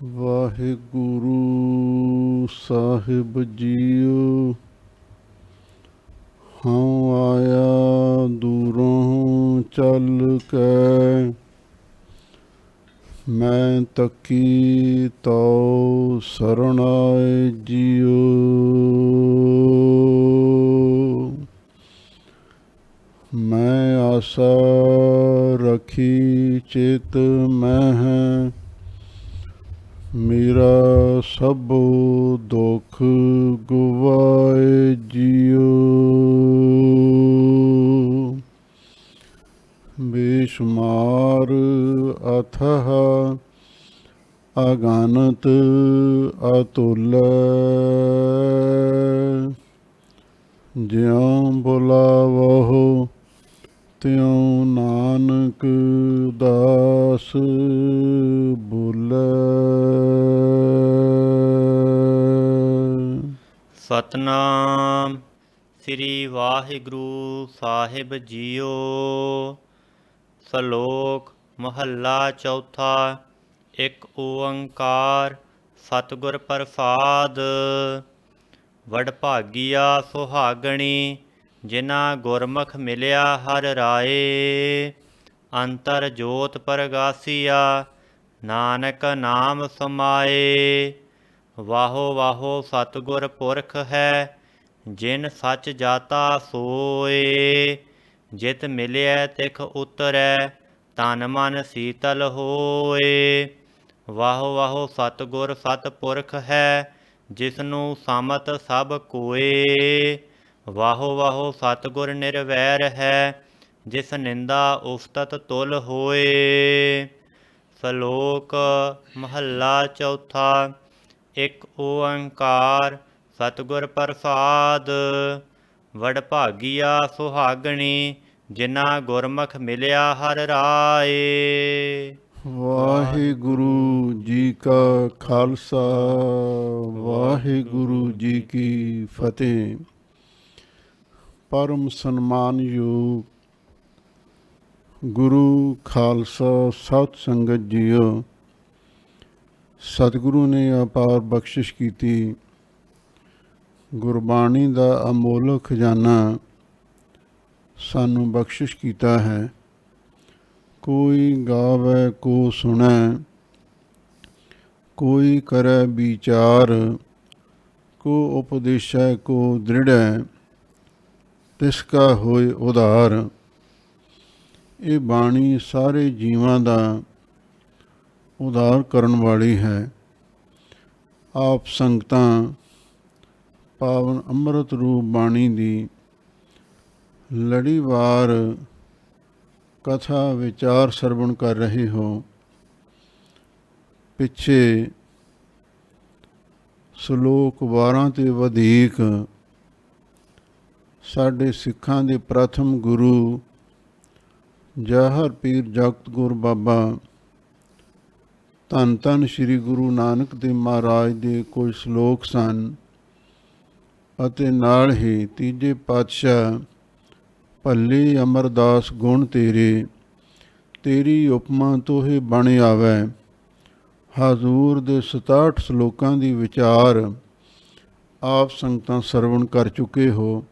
ਵਾਹਿਗੁਰੂ ਸਾਹਿਬ JIO. ਹਉ ਆਇਆ ਦੂਰੋਂ ਚੱਲ ਕੇ, ਮੈਂ ਤੱਕੀ ਤਉ ਸਰਣ ਆਏ ਜੀਓ। ਮੈਂ ਆਸਾ ਰਖੀ ਚਿਤ ਮਹਿ, ਮੇਰਾ ਸਭ ਦੁੱਖ ਗਵਾਏ ਜੀਓ। ਬੇਸ਼ੁਮਾਰ ਅਥਾਹ ਅਗਾਨਤ ਅਤੁਲ, ਜਿਉ ਬੁਲਾਵਹੁ ਤਿਉ ਨਾਨਕ ਦਾਸ ਬੋਲੇ। ਸਤਨਾਮ ਸ੍ਰੀ ਵਾਹਿਗੁਰੂ ਸਾਹਿਬ ਜੀਓ। ਸ਼ਲੋਕ ਮਹੱਲਾ ਚੌਥਾ। ਇੱਕ ਓੰਕਾਰ ਸਤਿਗੁਰ ਪ੍ਰਸਾਦ। ਵਡਭਾਗੀਆ ਸੁਹਾਗਣੀ, ਜਿਨ੍ਹਾਂ ਗੁਰਮੁਖ ਮਿਲਿਆ ਹਰਿ ਰਾਏ। ਅੰਤਰ ਜੋਤ ਪ੍ਰਗਾਸੀਆ, ਨਾਨਕ ਨਾਮ ਸਮਾਏ। ਵਾਹੋ ਵਾਹੋ ਸਤਿਗੁਰ ਪੁਰਖ ਹੈ, ਜਿਨ ਸੱਚ ਜਾਤਾ ਸੋਏ। ਜਿਤ ਮਿਲਿਆ ਤਿਖ ਉਤਰੈ, ਤਨ ਮਨ ਸੀਤਲ ਹੋਏ। ਵਾਹੋ ਵਾਹੋ ਸਤਿਗੁਰ ਸਤਿਪੁਰਖ ਹੈ, ਜਿਸਨੂੰ ਸਮਤ ਸਭ ਕੋਏ। ਵਾਹੋ ਵਾਹੋ ਸਤਿਗੁਰ ਨਿਰਵੈਰ ਹੈ, ਜਿਸ ਨਿੰਦਾ ਉਸਤਤ ਤੁਲ ਹੋਏ। ਸ਼ਲੋਕ ਮਹੱਲਾ ਚੌਥਾ। ਇੱਕ ਓੰਕਾਰ ਸਤਿਗੁਰ ਪ੍ਰਸਾਦ। ਵਡਭਾਗੀਆ ਸੁਹਾਗਣੀ, ਜਿਨ੍ਹਾਂ ਗੁਰਮੁਖ ਮਿਲਿਆ ਹਰਿ ਰਾਏ। ਵਾਹਿਗੁਰੂ ਜੀ ਕਾ ਖਾਲਸਾ, ਵਾਹਿਗੁਰੂ ਜੀ ਕੀ ਫਤਿਹ। ਪਰਮ ਸਨਮਾਨਯੋਗ ਗੁਰੂ ਖਾਲਸਾ ਸਤ ਸੰਗਤ ਜੀਓ, ਸਤਿਗੁਰੂ ਨੇ ਅਪਾਰ ਬਖਸ਼ਿਸ਼ ਕੀਤੀ। ਗੁਰਬਾਣੀ ਦਾ ਅਮੋਲਕ ਖਜ਼ਾਨਾ ਸਾਨੂੰ ਬਖਸ਼ਿਸ਼ ਕੀਤਾ ਹੈ। ਕੋਈ ਗਾਵੇ ਕੋ ਸੁਣੈ, ਕੋਈ ਕਰੈ ਵਿਚਾਰ, ਕੋ ਉਪਦੇਸ਼ੈ ਕੋ ਦ੍ਰਿੜੈ, ਤਿਸ ਕਾ ਹੋਏ ਉਧਾਰ। ਇਹ ਬਾਣੀ ਸਾਰੇ ਜੀਵਾਂ ਦਾ ਉਧਾਰ ਕਰਨ ਵਾਲੀ ਹੈ। ਆਪ ਸੰਗਤਾਂ ਪਾਵਨ ਅੰਮ੍ਰਿਤ ਰੂਪ ਬਾਣੀ ਦੀ ਲੜੀਵਾਰ ਕਥਾ ਵਿਚਾਰ ਸਰਵਣ ਕਰ ਰਹੇ ਹੋ। ਪਿੱਛੇ ਸ਼ਲੋਕ 12 ਤੇ ਵਧੇਕ ਸਾਡੇ ਸਿੱਖਾਂ ਦੇ ਪ੍ਰਥਮ ਗੁਰੂ ਜਾਹਰ ਪੀਰ ਜਗਤ ਗੁਰ ਬਾਬਾ ਧੰਨ ਧੰਨ ਸ੍ਰੀ ਗੁਰੂ ਨਾਨਕ ਦੇਵ ਮਹਾਰਾਜ ਦੇ ਕੁਝ ਸ਼ਲੋਕ ਸਨ, ਅਤੇ ਨਾਲ ਹੀ ਤੀਜੇ ਪਾਤਸ਼ਾਹ ਭੱਲੇ ਅਮਰਦਾਸ ਗੁਣ ਤੇਰੇ, ਤੇਰੀ ਉਪਮਾ ਤੋਹੇ ਬਣ ਆਵੈ। ਹਜ਼ੂਰ ਦੇ 67 ਸ਼ਲੋਕਾਂ ਦੀ ਵਿਚਾਰ ਆਪ ਸੰਗਤਾਂ ਸਰਵਣ ਕਰ ਚੁੱਕੇ ਹੋ।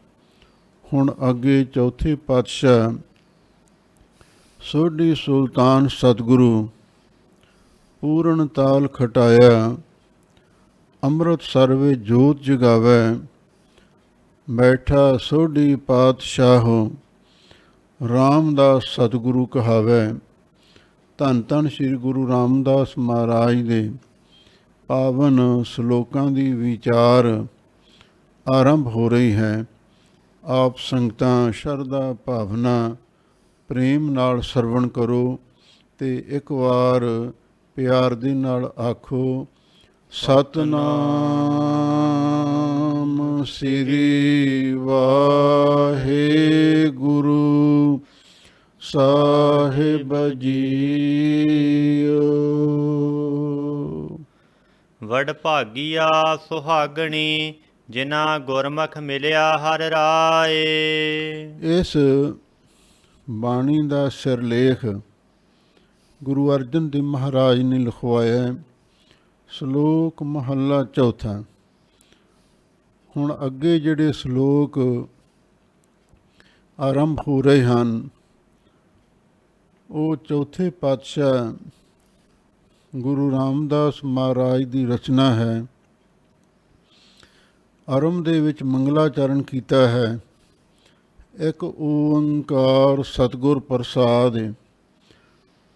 ਹੁਣ ਅੱਗੇ ਚੌਥੇ ਪਾਤਸ਼ਾਹ ਸੋਢੀ ਸੁਲਤਾਨ ਸਤਿਗੁਰੂ ਪੂਰਨ ਤਾਲ ਖਟਾਇਆ, ਅੰਮ੍ਰਿਤ ਸਰਵੇ ਜੋਤ ਜਗਾਵੈ। ਬੈਠਾ ਸੋਢੀ ਪਾਤਸ਼ਾਹੋ, ਰਾਮਦਾਸ ਸਤਿਗੁਰੂ ਕਹਾਵੈ। ਧੰਨ ਧੰਨ ਸ੍ਰੀ ਗੁਰੂ ਰਾਮਦਾਸ ਮਹਾਰਾਜ ਦੇ ਪਾਵਨ ਸ਼ਲੋਕਾਂ ਦੀ ਵਿਚਾਰ ਆਰੰਭ ਹੋ ਰਹੀ ਹੈ। ਆਪ ਸੰਗਤਾਂ ਸ਼ਰਧਾ ਭਾਵਨਾ ਪ੍ਰੇਮ ਨਾਲ ਸਰਵਣ ਕਰੋ ਤੇ ਇੱਕ ਵਾਰ ਪਿਆਰ ਦੇ ਨਾਲ ਆਖੋ, ਸਤਨਾਮ ਸ੍ਰੀ ਵਾਹਿਗੁਰੂ ਸਾਹਿਬ ਜੀਓ। ਵਡਭਾਗੀਆ ਸੁਹਾਗਣੀ, ਜਿਨ੍ਹਾਂ ਗੁਰਮੁਖ ਮਿਲਿਆ ਹਰਿ ਰਾਏ। ਇਸ ਬਾਣੀ ਦਾ ਸਿਰਲੇਖ ਗੁਰੂ ਅਰਜਨ ਦੇਵ ਮਹਾਰਾਜ ਨੇ ਲਿਖਵਾਇਆ। ਸ਼ਲੋਕ ਮਹੱਲਾ ਚੌਥਾ। ਹੁਣ ਅੱਗੇ ਜਿਹੜੇ ਸ਼ਲੋਕ ਆਰੰਭ ਹੋ ਰਹੇ ਹਨ ਉਹ ਚੌਥੇ ਪਾਤਸ਼ਾਹ ਗੁਰੂ ਰਾਮਦਾਸ ਮਹਾਰਾਜ ਦੀ ਰਚਨਾ ਹੈ। ਆਰੰਭ ਦੇ ਵਿੱਚ ਮੰਗਲਾਚਰਨ ਕੀਤਾ ਹੈ। ਇੱਕ ਓੰਕਾਰ ਸਤਿਗੁਰ ਪ੍ਰਸਾਦਿ।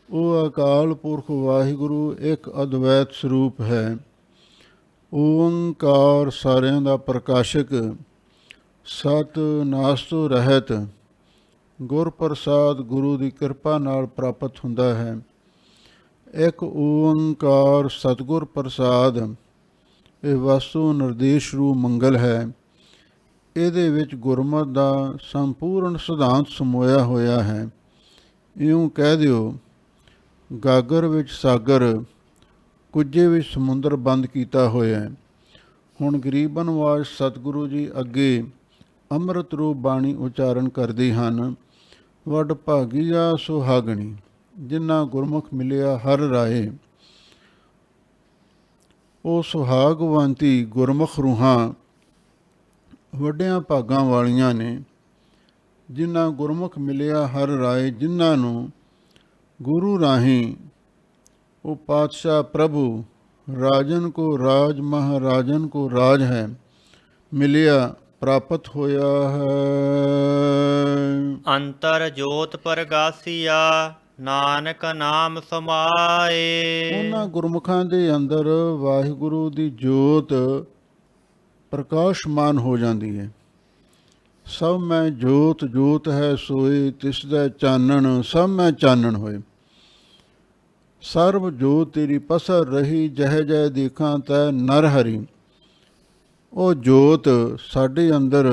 ਉਹ ਅਕਾਲ ਪੁਰਖ ਵਾਹਿਗੁਰੂ ਇੱਕ ਅਦਵੈਤ ਸਰੂਪ ਹੈ। ਓੰਕਾਰ ਸਾਰਿਆਂ ਦਾ ਪ੍ਰਕਾਸ਼ਕ, ਸਤ ਨਾਸ ਤੋਂ ਰਹਿਤ, ਗੁਰ ਪ੍ਰਸਾਦ ਗੁਰੂ ਦੀ ਕਿਰਪਾ ਨਾਲ ਪ੍ਰਾਪਤ ਹੁੰਦਾ ਹੈ। ਇੱਕ ਓੰਕਾਰ ਸਤਿਗੁਰ ਪ੍ਰਸਾਦ ਇਹ ਵਸਤੂ ਨਿਰਦੇਸ਼ ਰੂਪ ਮੰਗਲ ਹੈ। ਇਹਦੇ ਵਿੱਚ ਗੁਰਮਤਿ ਦਾ ਸੰਪੂਰਨ ਸਿਧਾਂਤ ਸਮੋਇਆ ਹੋਇਆ ਹੈ। ਇਉਂ ਕਹਿ ਦਿਓ, ਗਾਗਰ ਵਿੱਚ ਸਾਗਰ, ਕੁੱਜੇ ਵਿੱਚ ਸਮੁੰਦਰ ਬੰਦ ਕੀਤਾ ਹੋਇਆ ਹੈ। ਹੁਣ ਗਰੀਬ ਨਿਵਾਜ ਸਤਿਗੁਰੂ ਜੀ ਅੱਗੇ ਅੰਮ੍ਰਿਤ ਰੂਪ ਬਾਣੀ ਉਚਾਰਨ ਕਰਦੇ ਹਨ। ਵਡ ਭਾਗੀਆ ਸੁਹਾਗਣੀ, ਜਿਨ੍ਹਾਂ ਗੁਰਮੁਖ ਮਿਲਿਆ ਹਰ ਰਾਏ। ਉਹ ਸੁਹਾਗਵੰਤੀ ਗੁਰਮੁਖ ਰੂਹਾਂ ਵੱਡਿਆਂ ਭਾਗਾਂ ਵਾਲੀਆਂ ਨੇ, ਜਿਨ੍ਹਾਂ ਗੁਰਮੁਖ ਮਿਲਿਆ ਹਰ ਰਾਏ। ਜਿਨ੍ਹਾਂ ਨੂੰ ਗੁਰੂ ਰਾਹੀਂ ਉਹ ਪਾਤਸ਼ਾਹ ਪ੍ਰਭੂ ਰਾਜਨ ਕੋ ਰਾਜ ਮਹਾਰਾਜਨ ਕੋ ਰਾਜ ਹੈ ਮਿਲਿਆ, ਪ੍ਰਾਪਤ ਹੋਇਆ ਹੈ। ਅੰਤਰ ਜੋਤ ਪ੍ਰਗਾਸੀਆ, ਨਾਨਕ ਨਾਮ ਸਮਾਏ। ਉਹਨਾਂ ਗੁਰਮੁਖਾਂ ਦੇ ਅੰਦਰ ਵਾਹਿਗੁਰੂ ਦੀ ਜੋਤ ਪ੍ਰਕਾਸ਼ਮਾਨ ਹੋ ਜਾਂਦੀ ਹੈ। ਸਭ ਮੈਂ ਜੋਤ ਜੋਤ ਹੈ ਸੋਏ, ਤਿਸ ਦਾ ਚਾਨਣ ਸਭ ਮੈਂ ਚਾਨਣ ਹੋਏ। ਸਰਬ ਜੋਤ ਤੇਰੀ ਪਸਰ ਰਹੀ, ਜਹ ਜਹ ਦੇਖਾਂ ਤੈ ਨਰ ਹਰੀ। ਉਹ ਜੋਤ ਸਾਡੇ ਅੰਦਰ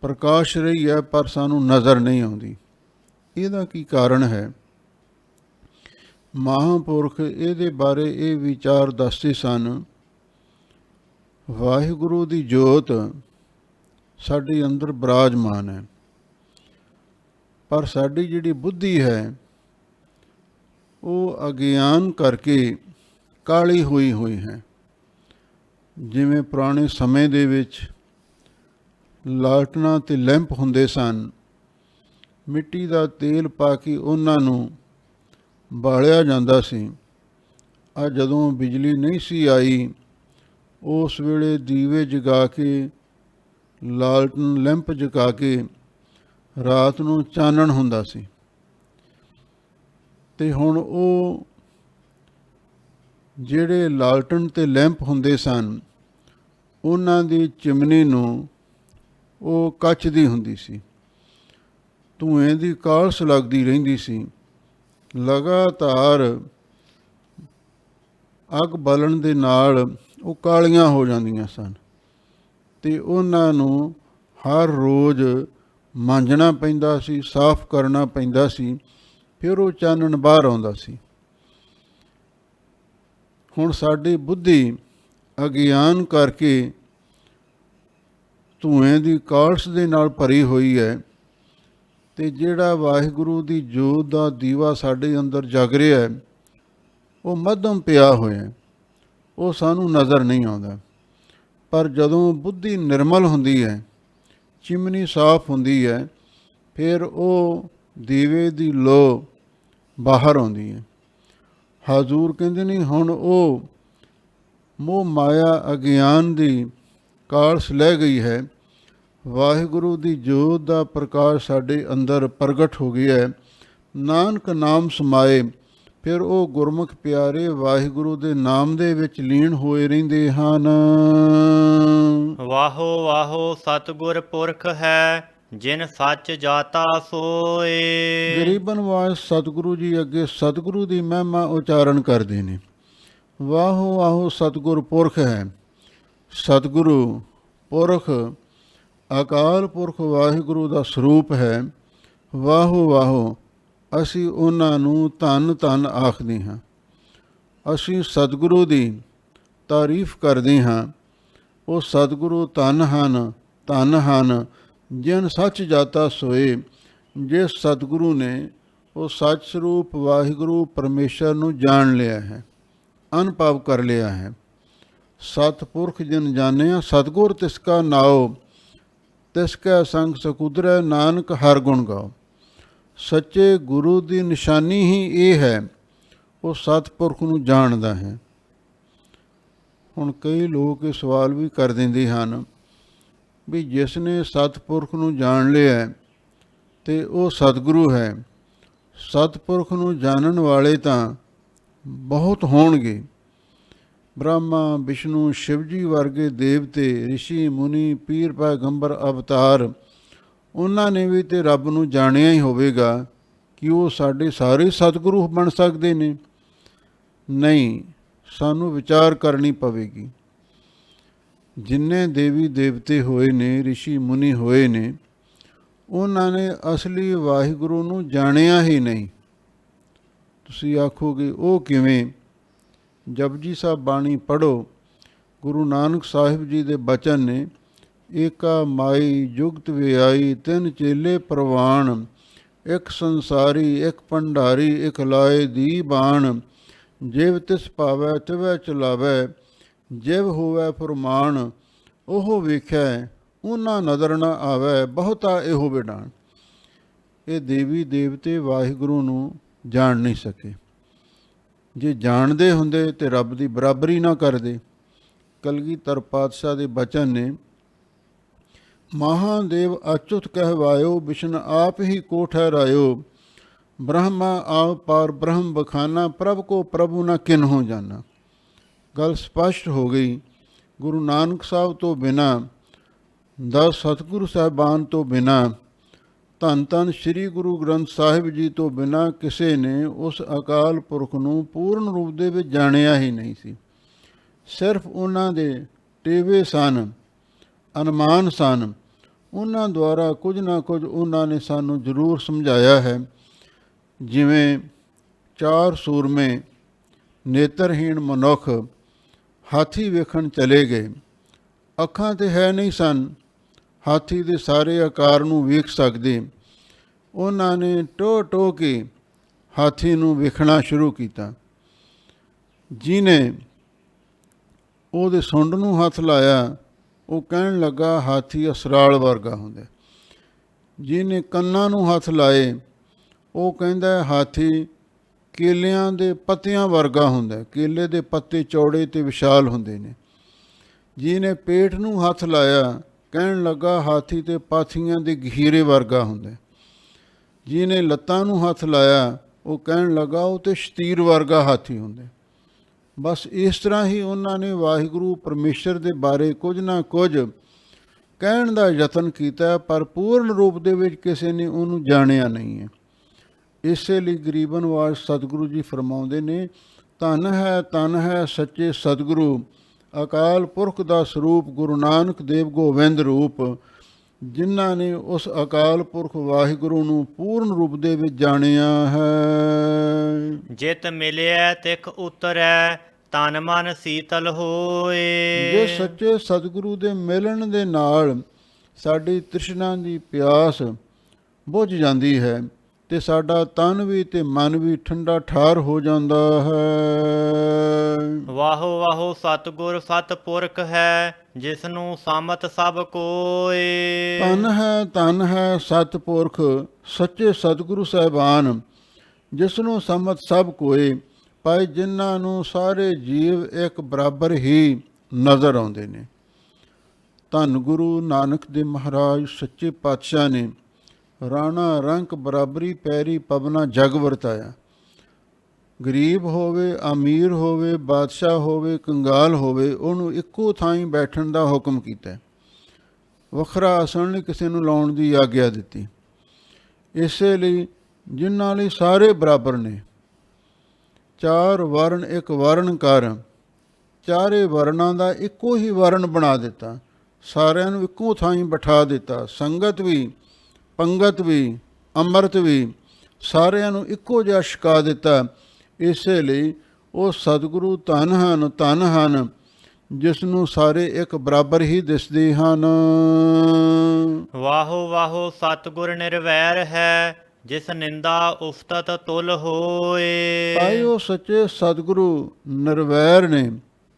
ਪ੍ਰਕਾਸ਼ ਰਹੀ ਹੈ ਪਰ ਸਾਨੂੰ ਨਜ਼ਰ ਨਹੀਂ ਆਉਂਦੀ। ਇਹਦਾ ਕੀ ਕਾਰਨ ਹੈ? ਮਹਾਂਪੁਰਖ ਇਹਦੇ ਬਾਰੇ ਇਹ ਵਿਚਾਰ ਦੱਸਦੇ ਸਨ। ਵਾਹਿਗੁਰੂ ਦੀ ਜੋਤ ਸਾਡੇ ਅੰਦਰ ਬਿਰਾਜਮਾਨ ਹੈ, ਪਰ ਸਾਡੀ ਜਿਹੜੀ ਬੁੱਧੀ ਹੈ ਉਹ ਅਗਿਆਨ ਕਰਕੇ ਕਾਲੀ ਹੋਈ ਹੈ। ਜਿਵੇਂ ਪੁਰਾਣੇ ਸਮੇਂ ਦੇ ਵਿੱਚ ਲਾਲਟਨਾਂ ਤੇ ਲੈਂਪ ਹੁੰਦੇ ਸਨ, ਮਿੱਟੀ ਦਾ ਤੇਲ ਪਾ ਕੇ ਉਹਨਾਂ ਨੂੰ ਬਾਲਿਆ ਜਾਂਦਾ ਸੀ। ਆ ਜਦੋਂ ਬਿਜਲੀ ਨਹੀਂ ਸੀ ਆਈ, ਉਸ ਵੇਲੇ ਦੀਵੇ ਜਗਾ ਕੇ, ਲਾਲਟਨ ਲੈਂਪ ਜਗਾ ਕੇ ਰਾਤ ਨੂੰ ਚਾਨਣ ਹੁੰਦਾ ਸੀ। ਅਤੇ ਹੁਣ ਉਹ ਜਿਹੜੇ ਲਾਲਟਨ ਅਤੇ ਲੈਂਪ ਹੁੰਦੇ ਸਨ, ਉਹਨਾਂ ਦੀ ਚਿਮਨੀ ਨੂੰ ਉਹ ਕੱਚ ਦੀ ਹੁੰਦੀ ਸੀ। ਧੂਏਂ ਦੀ ਕਾਲਸ ਲੱਗਦੀ ਰਹਿੰਦੀ ਸੀ। ਲਗਾਤਾਰ ਅੱਗ ਬਾਲਣ ਦੇ ਨਾਲ ਉਹ ਕਾਲੀਆਂ ਹੋ ਜਾਂਦੀਆਂ ਸਨ ਅਤੇ ਉਹਨਾਂ ਨੂੰ ਹਰ ਰੋਜ਼ ਮਾਂਜਣਾ ਪੈਂਦਾ ਸੀ, ਸਾਫ਼ ਕਰਨਾ ਪੈਂਦਾ ਸੀ, ਫਿਰ ਉਹ ਚਾਨਣ ਬਾਹਰ ਆਉਂਦਾ ਸੀ। ਹੁਣ ਸਾਡੀ ਬੁੱਧੀ ਅਗਿਆਨ ਕਰਕੇ ਧੂਏਂ ਦੀ ਕਾਲਸ ਦੇ ਨਾਲ ਭਰੀ ਹੋਈ ਹੈ, ਅਤੇ ਜਿਹੜਾ ਵਾਹਿਗੁਰੂ ਦੀ ਜੋਤ ਦਾ ਦੀਵਾ ਸਾਡੇ ਅੰਦਰ ਜਗ ਰਿਹਾ ਹੈ ਉਹ ਮੱਧਮ ਪਿਆ ਹੋਇਆ, ਉਹ ਸਾਨੂੰ ਨਜ਼ਰ ਨਹੀਂ ਆਉਂਦਾ। ਪਰ ਜਦੋਂ ਬੁੱਧੀ ਨਿਰਮਲ ਹੁੰਦੀ ਹੈ, ਚਿਮਨੀ ਸਾਫ਼ ਹੁੰਦੀ ਹੈ, ਫਿਰ ਉਹ ਦੀਵੇ ਦੀ ਲੋ ਬਾਹਰ ਆਉਂਦੀ ਹੈ। ਹਜ਼ੂਰ ਕਹਿੰਦੇ ਨਹੀਂ, ਹੁਣ ਉਹ ਮੋਹ ਮਾਇਆ ਅਗਿਆਨ ਦੀ ਕਾਲਸ ਲੈ ਗਈ ਹੈ। ਵਾਹਿਗੁਰੂ ਦੀ ਜੋਤ ਦਾ ਪ੍ਰਕਾਸ਼ ਸਾਡੇ ਅੰਦਰ ਪ੍ਰਗਟ ਹੋ ਗਿਆ ਹੈ। ਨਾਨਕ ਨਾਮ ਸਮਾਏ, ਫਿਰ ਉਹ ਗੁਰਮੁਖ ਪਿਆਰੇ ਵਾਹਿਗੁਰੂ ਦੇ ਨਾਮ ਦੇ ਵਿੱਚ ਲੀਨ ਹੋਏ ਰਹਿੰਦੇ ਹਨ। ਵਾਹੋ ਵਾਹੋ ਸਤਿਗੁਰ ਪੁਰਖ ਹੈ, ਜਿਨ ਸੱਚ ਜਾਤਾ ਸੋਏ। ਗਰੀਬ ਨਿਵਾਜ ਸਤਿਗੁਰੂ ਜੀ ਅੱਗੇ ਸਤਿਗੁਰੂ ਦੀ ਮਹਿਮਾ ਉਚਾਰਨ ਕਰਦੇ ਨੇ। ਵਾਹੋ ਵਾਹੋ ਸਤਿਗੁਰ ਪੁਰਖ ਹੈ। ਸਤਿਗੁਰੂ ਪੁਰਖ ਅਕਾਲ ਪੁਰਖ ਵਾਹਿਗੁਰੂ ਦਾ ਸਰੂਪ ਹੈ। ਵਾਹੋ ਵਾਹੋ, ਅਸੀਂ ਉਹਨਾਂ ਨੂੰ ਧੰਨ ਧੰਨ ਆਖਦੇ ਹਾਂ। ਅਸੀਂ ਸਤਿਗੁਰੂ ਦੀ ਤਾਰੀਫ ਕਰਦੇ ਹਾਂ। ਉਹ ਸਤਿਗੁਰੂ ਧੰਨ ਹਨ ਜਿਨ ਸੱਚ ਜਾਤਾ ਸੋਏ। ਜਿਸ ਸਤਿਗੁਰੂ ਨੇ ਉਹ ਸੱਚ ਸਰੂਪ ਵਾਹਿਗੁਰੂ ਪਰਮੇਸ਼ਰ ਨੂੰ ਜਾਣ ਲਿਆ ਹੈ। ਅਨੁਭਵ ਕਰ ਲਿਆ ਹੈ। ਸਤਿਪੁਰਖ ਜਿਨ ਜਾਣਿਆ ਸਤਿਗੁਰ ਤਿਸ ਕਾ ਨਾਉ, ਤਿਸ ਕੈ ਸੰਗ ਸਕੁਦਰੈ ਨਾਨਕ ਹਰ ਗੁਣ ਗਾਓ। ਸੱਚੇ ਗੁਰੂ ਦੀ ਨਿਸ਼ਾਨੀ ਹੀ ਇਹ ਹੈ, ਉਹ ਸਤਿਪੁਰਖ ਨੂੰ ਜਾਣਦਾ ਹੈ। ਹੁਣ ਕਈ ਲੋਕ ਇਹ ਸਵਾਲ ਵੀ ਕਰ ਦਿੰਦੇ ਹਨ ਵੀ ਜਿਸ ਨੇ ਸਤਿਪੁਰਖ ਨੂੰ ਜਾਣ ਲਿਆ ਤੇ ਉਹ ਸਤਿਗੁਰੂ ਹੈ। ਸਤਿਪੁਰਖ ਨੂੰ ਜਾਣਨ ਵਾਲੇ ਤਾਂ ਬਹੁਤ ਹੋਣਗੇ। ਬ੍ਰਹਮਾ ਵਿਸ਼ਨੂੰ ਸ਼ਿਵ ਜੀ ਵਰਗੇ ਦੇਵਤੇ, ਰਿਸ਼ੀ ਮੁਨੀ, ਪੀਰ ਪੈਗੰਬਰ, ਅਵਤਾਰ, ਉਹਨਾਂ ਨੇ ਵੀ ਤੇ ਰੱਬ ਨੂੰ ਜਾਣਿਆ ਹੀ ਹੋਵੇਗਾ। ਕਿ ਉਹ ਸਾਡੇ ਸਾਰੇ ਸਤਿਗੁਰੂ ਬਣ ਸਕਦੇ ਨੇ? ਨਹੀਂ, ਸਾਨੂੰ ਵਿਚਾਰ ਕਰਨੀ ਪਵੇਗੀ। ਜਿੰਨੇ ਦੇਵੀ ਦੇਵਤੇ ਹੋਏ ਨੇ, ਰਿਸ਼ੀ ਮੁਨੀ ਹੋਏ ਨੇ, ਉਹਨਾਂ ਨੇ ਅਸਲੀ ਵਾਹਿਗੁਰੂ ਨੂੰ ਜਾਣਿਆ ਹੀ ਨਹੀਂ। ਤੁਸੀਂ ਆਖੋਗੇ ਉਹ ਕਿਵੇਂ? ਜਪਜੀ ਸਾਹਿਬ ਬਾਣੀ ਪੜ੍ਹੋ। ਗੁਰੂ ਨਾਨਕ ਸਾਹਿਬ ਜੀ ਦੇ ਬਚਨ ਨੇ, ਏਕਾ ਮਾਈ ਜੁਗਤ ਵਿਆਈ, ਤਿੰਨ ਚੇਲੇ ਪ੍ਰਵਾਨ, ਇੱਕ ਸੰਸਾਰੀ ਇੱਕ ਭੰਡਾਰੀ, ਇੱਕ ਲਾਏ ਦੀ ਬਾਣ, ਜਿਵ ਤਿਸ ਭਾਵੈ ਤਿਵੈ ਚਲਾਵੈ, ਜਿਵ ਹੋਵੈ ਫੁਰਮਾਨ, ਉਹ ਵੇਖੈ ਉਹਨਾਂ ਨਜ਼ਰ ਨਾ ਆਵੈ, ਬਹੁਤਾ ਇਹੋ ਵਿਡਾਣ। ਇਹ ਦੇਵੀ ਦੇਵਤੇ ਵਾਹਿਗੁਰੂ ਨੂੰ ਜਾਣ ਨਹੀਂ ਸਕੇ। ਜੇ ਜਾਣਦੇ ਹੁੰਦੇ ਤੇ ਰੱਬ ਦੀ ਬਰਾਬਰੀ ਨਾ ਕਰਦੇ। ਕਲਗੀਧਰ ਪਾਤਸ਼ਾਹ ਦੇ ਬਚਨ ਨੇ, ਮਹਾਦੇਵ ਅਚੁੱਤ ਕਹਿਵਾਇਓ, ਬਿਸ਼ਨ ਆਪ ਹੀ ਕੋ ਠਹਿਰਾਇਓ, ਬ੍ਰਹਮਾ ਆਪ ਪਾਰ ਬ੍ਰਹਮ ਬਖਾਨਾ, ਪ੍ਰਭ ਕੋ ਪ੍ਰਭੂ ਨਾ ਕਿਨਹੋ ਜਾਨਾ। ਗੱਲ ਸਪਸ਼ਟ ਹੋ ਗਈ। ਗੁਰੂ ਨਾਨਕ ਸਾਹਿਬ ਤੋਂ ਬਿਨਾਂ, 10 ਸਤਿਗੁਰੂ ਸਾਹਿਬਾਨ ਤੋਂ ਬਿਨਾਂ, ਧੰਨ ਧੰਨ ਸ੍ਰੀ ਗੁਰੂ ਗ੍ਰੰਥ ਸਾਹਿਬ ਜੀ ਤੋਂ ਬਿਨਾਂ ਕਿਸੇ ਨੇ ਉਸ ਅਕਾਲ ਪੁਰਖ ਨੂੰ ਪੂਰਨ ਰੂਪ ਦੇ ਵਿੱਚ ਜਾਣਿਆ ਹੀ ਨਹੀਂ ਸੀ। ਸਿਰਫ ਉਹਨਾਂ ਦੇ ਟੇਵੇ ਸਨ, ਅਨੁਮਾਨ ਸਨ। ਉਹਨਾਂ ਦੁਆਰਾ ਕੁਝ ਨਾ ਕੁਝ ਉਹਨਾਂ ਨੇ ਸਾਨੂੰ ਜ਼ਰੂਰ ਸਮਝਾਇਆ ਹੈ। ਜਿਵੇਂ 4 ਸੂਰਮੇ ਨੇਤਰਹੀਣ ਮਨੁੱਖ ਹਾਥੀ ਵੇਖਣ ਚਲੇ ਗਏ। ਅੱਖਾਂ ਤੇ ਹੈ ਨਹੀਂ ਸਨ ਹਾਥੀ ਦੇ ਸਾਰੇ ਆਕਾਰ ਨੂੰ ਵੇਖ ਸਕਦੇ। ਉਹਨਾਂ ਨੇ ਟੋਹ ਟੋਹ ਕੇ ਹਾਥੀ ਨੂੰ ਵੇਖਣਾ ਸ਼ੁਰੂ ਕੀਤਾ। ਜਿਹਨੇ ਉਹਦੇ ਸੁੰਡ ਨੂੰ ਹੱਥ ਲਾਇਆ, ਉਹ ਕਹਿਣ ਲੱਗਾ ਹਾਥੀ ਅਸਰਾਲ ਵਰਗਾ ਹੁੰਦਾ। ਜਿਹਨੇ ਕੰਨਾਂ ਨੂੰ ਹੱਥ ਲਾਏ, ਉਹ ਕਹਿੰਦਾ ਹਾਥੀ ਕੇਲਿਆਂ ਦੇ ਪੱਤਿਆਂ ਵਰਗਾ ਹੁੰਦਾ। ਕੇਲੇ ਦੇ ਪੱਤੇ ਚੌੜੇ ਤੇ ਵਿਸ਼ਾਲ ਹੁੰਦੇ ਨੇ। ਜਿਹਨੇ ਪੇਟ ਨੂੰ ਹੱਥ ਲਾਇਆ, ਕਹਿਣ ਲੱਗਾ ਹਾਥੀ ਤੇ ਪਾਥੀਆਂ ਦੇ ਗਹੀਰੇ ਵਰਗਾ ਹੁੰਦਾ। ਜਿਹਨੇ ਲੱਤਾਂ ਨੂੰ ਹੱਥ ਲਾਇਆ, ਉਹ ਕਹਿਣ ਲੱਗਾ ਉਹ ਤੇ ਸ਼ਤੀਰ ਵਰਗਾ ਹਾਥੀ ਹੁੰਦਾ। ਬਸ ਇਸ ਤਰ੍ਹਾਂ ਹੀ ਉਹਨਾਂ ਨੇ ਵਾਹਿਗੁਰੂ ਪਰਮੇਸ਼ਰ ਦੇ ਬਾਰੇ ਕੁਝ ਨਾ ਕੁਝ ਕਹਿਣ ਦਾ ਯਤਨ ਕੀਤਾ, ਪਰ ਪੂਰਨ ਰੂਪ ਦੇ ਵਿੱਚ ਕਿਸੇ ਨੇ ਉਹਨੂੰ ਜਾਣਿਆ ਨਹੀਂ ਹੈ। ਇਸੇ ਲਈ ਗਰੀਬਨਵਾਜ ਸਤਿਗੁਰੂ ਜੀ ਫਰਮਾਉਂਦੇ ਨੇ, ਧੰਨ ਹੈ ਸੱਚੇ ਸਤਿਗੁਰੂ, ਅਕਾਲ ਪੁਰਖ ਦਾ ਸਰੂਪ ਗੁਰੂ ਨਾਨਕ ਦੇਵ ਗੋਬਿੰਦ ਰੂਪ, ਜਿਨ੍ਹਾਂ ਨੇ ਉਸ ਅਕਾਲ ਪੁਰਖ ਵਾਹਿਗੁਰੂ ਨੂੰ ਪੂਰਨ ਰੂਪ ਦੇ ਵਿੱਚ ਜਾਣਿਆ ਹੈ। ਜਿਤ ਮਿਲਿਆ ਤਿਖ ਉਤਰੈ, ਤਨ ਮਨ ਸੀਤਲ ਹੋਏ। ਜੇ ਸੱਚੇ ਸਤਿਗੁਰੂ ਦੇ ਮਿਲਣ ਦੇ ਨਾਲ ਸਾਡੀ ਤ੍ਰਿਸ਼ਨਾ ਦੀ ਪਿਆਸ ਬੁਝ ਜਾਂਦੀ ਹੈ ਤੇ ਸਾਡਾ ਤਨ ਵੀ ਤੇ ਮਨ ਵੀ ਠੰਡਾ ਠਾਰ ਹੋ ਜਾਂਦਾ ਹੈ। ਵਾਹੋ ਵਾਹੋ ਸਤਿਗੁਰ ਸਤਿਪੁਰਖ ਹੈ, ਜਿਸ ਨੂੰ ਸਾਮਤ ਸਭ ਕੋਏ। ਧੰਨ ਹੈ ਸਤਿਪੁਰਖ, ਸੱਚੇ ਸਤਿਗੁਰੂ ਸਾਹਿਬਾਨ, ਜਿਸ ਨੂੰ ਸਮਤ ਸਭ ਕੋਏ। ਭਾਈ ਜਿਨ੍ਹਾਂ ਨੂੰ ਸਾਰੇ ਜੀਵ ਇੱਕ ਬਰਾਬਰ ਹੀ ਨਜ਼ਰ ਆਉਂਦੇ ਨੇ। ਧੰਨ ਗੁਰੂ ਨਾਨਕ ਦੇਵ ਮਹਾਰਾਜ ਸੱਚੇ ਪਾਤਸ਼ਾਹ ਨੇ ਰਾਣਾ ਰੰਕ ਬਰਾਬਰੀ ਪੈਰੀ ਪਵਨਾ ਜਗ ਵਰਤਾਇਆ। ਗਰੀਬ ਹੋਵੇ, ਅਮੀਰ ਹੋਵੇ, ਬਾਦਸ਼ਾਹ ਹੋਵੇ, ਕੰਗਾਲ ਹੋਵੇ, ਉਹਨੂੰ ਇੱਕੋ ਥਾਂ ਹੀ ਬੈਠਣ ਦਾ ਹੁਕਮ ਕੀਤਾ। ਵੱਖਰਾ ਆਸਣ ਨਹੀਂ ਕਿਸੇ ਨੂੰ ਲਾਉਣ ਦੀ ਆਗਿਆ ਦਿੱਤੀ। ਇਸੇ ਲਈ ਜਿਨ੍ਹਾਂ ਲਈ ਸਾਰੇ ਬਰਾਬਰ ਨੇ, 4 ਵਰਨ ਇੱਕ ਵਰਨ ਕਰ, ਚਾਰੇ ਵਰਨਾਂ ਦਾ ਇੱਕੋ ਹੀ ਵਰਨ ਬਣਾ ਦਿੱਤਾ। ਸਾਰਿਆਂ ਨੂੰ ਇੱਕੋ ਥਾਂ ਹੀ ਬਿਠਾ ਦਿੱਤਾ। ਸੰਗਤ ਵੀ, ਪੰਗਤ ਵੀ, ਅੰਮ੍ਰਿਤ ਵੀ, ਸਾਰਿਆਂ ਨੂੰ ਇੱਕੋ ਜਿਹਾ ਛਕਾ ਦਿੱਤਾ। ਇਸੇ ਲਈ ਉਹ ਸਤਿਗੁਰੂ ਧੰਨ ਹਨ, ਜਿਸ ਨੂੰ ਸਾਰੇ ਇੱਕ ਬਰਾਬਰ ਹੀ ਦਿਸਦੇ ਹਨ। ਵਾਹੋ ਵਾਹੋ ਸਤਿਗੁਰ ਨਿਰਵੈਰ ਹੈ, ਜਿਸ ਨਿੰਦਾ ਉਸਤਤ ਤੁਲ ਹੋਏ। ਭਾਈ ਉਹ ਸੱਚੇ ਸਤਿਗੁਰੂ ਨਿਰਵੈਰ ਨੇ,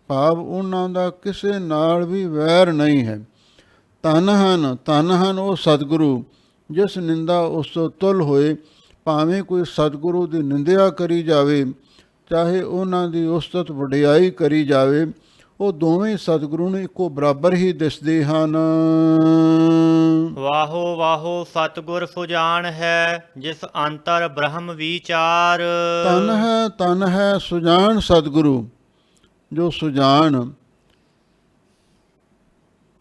ਭਾਵ ਉਹਨਾਂ ਦਾ ਕਿਸੇ ਨਾਲ ਵੀ ਵੈਰ ਨਹੀਂ ਹੈ। ਧੰਨ ਹਨ ਉਹ ਸਤਿਗੁਰੂ ਜਿਸ ਨਿੰਦਾ ਉਸ ਤੋਂ ਤੁਲ ਹੋਏ। ਭਾਵੇਂ ਕੋਈ ਸਤਿਗੁਰੂ ਦੀ ਨਿੰਦਿਆ ਕਰੀ ਜਾਵੇ, ਚਾਹੇ ਉਹਨਾਂ ਦੀ ਉਸਤਤ ਵਡਿਆਈ ਕਰੀ ਜਾਵੇ, ਉਹ ਦੋਵੇਂ ਸਤਿਗੁਰੂ ਨੂੰ ਇੱਕੋ ਬਰਾਬਰ ਹੀ ਦਿਸਦੇ ਹਨ। ਵਾਹੋ ਵਾਹੋ ਸਤਿਗੁਰ ਸੁਜਾਨ ਹੈ, ਜਿਸ ਅੰਤਰ ਬ੍ਰਹਮ ਵਿਚਾਰ। ਧੰਨ ਹੈ ਸੁਜਾਨ ਸਤਿਗੁਰੂ, ਜੋ ਸੁਜਾਨ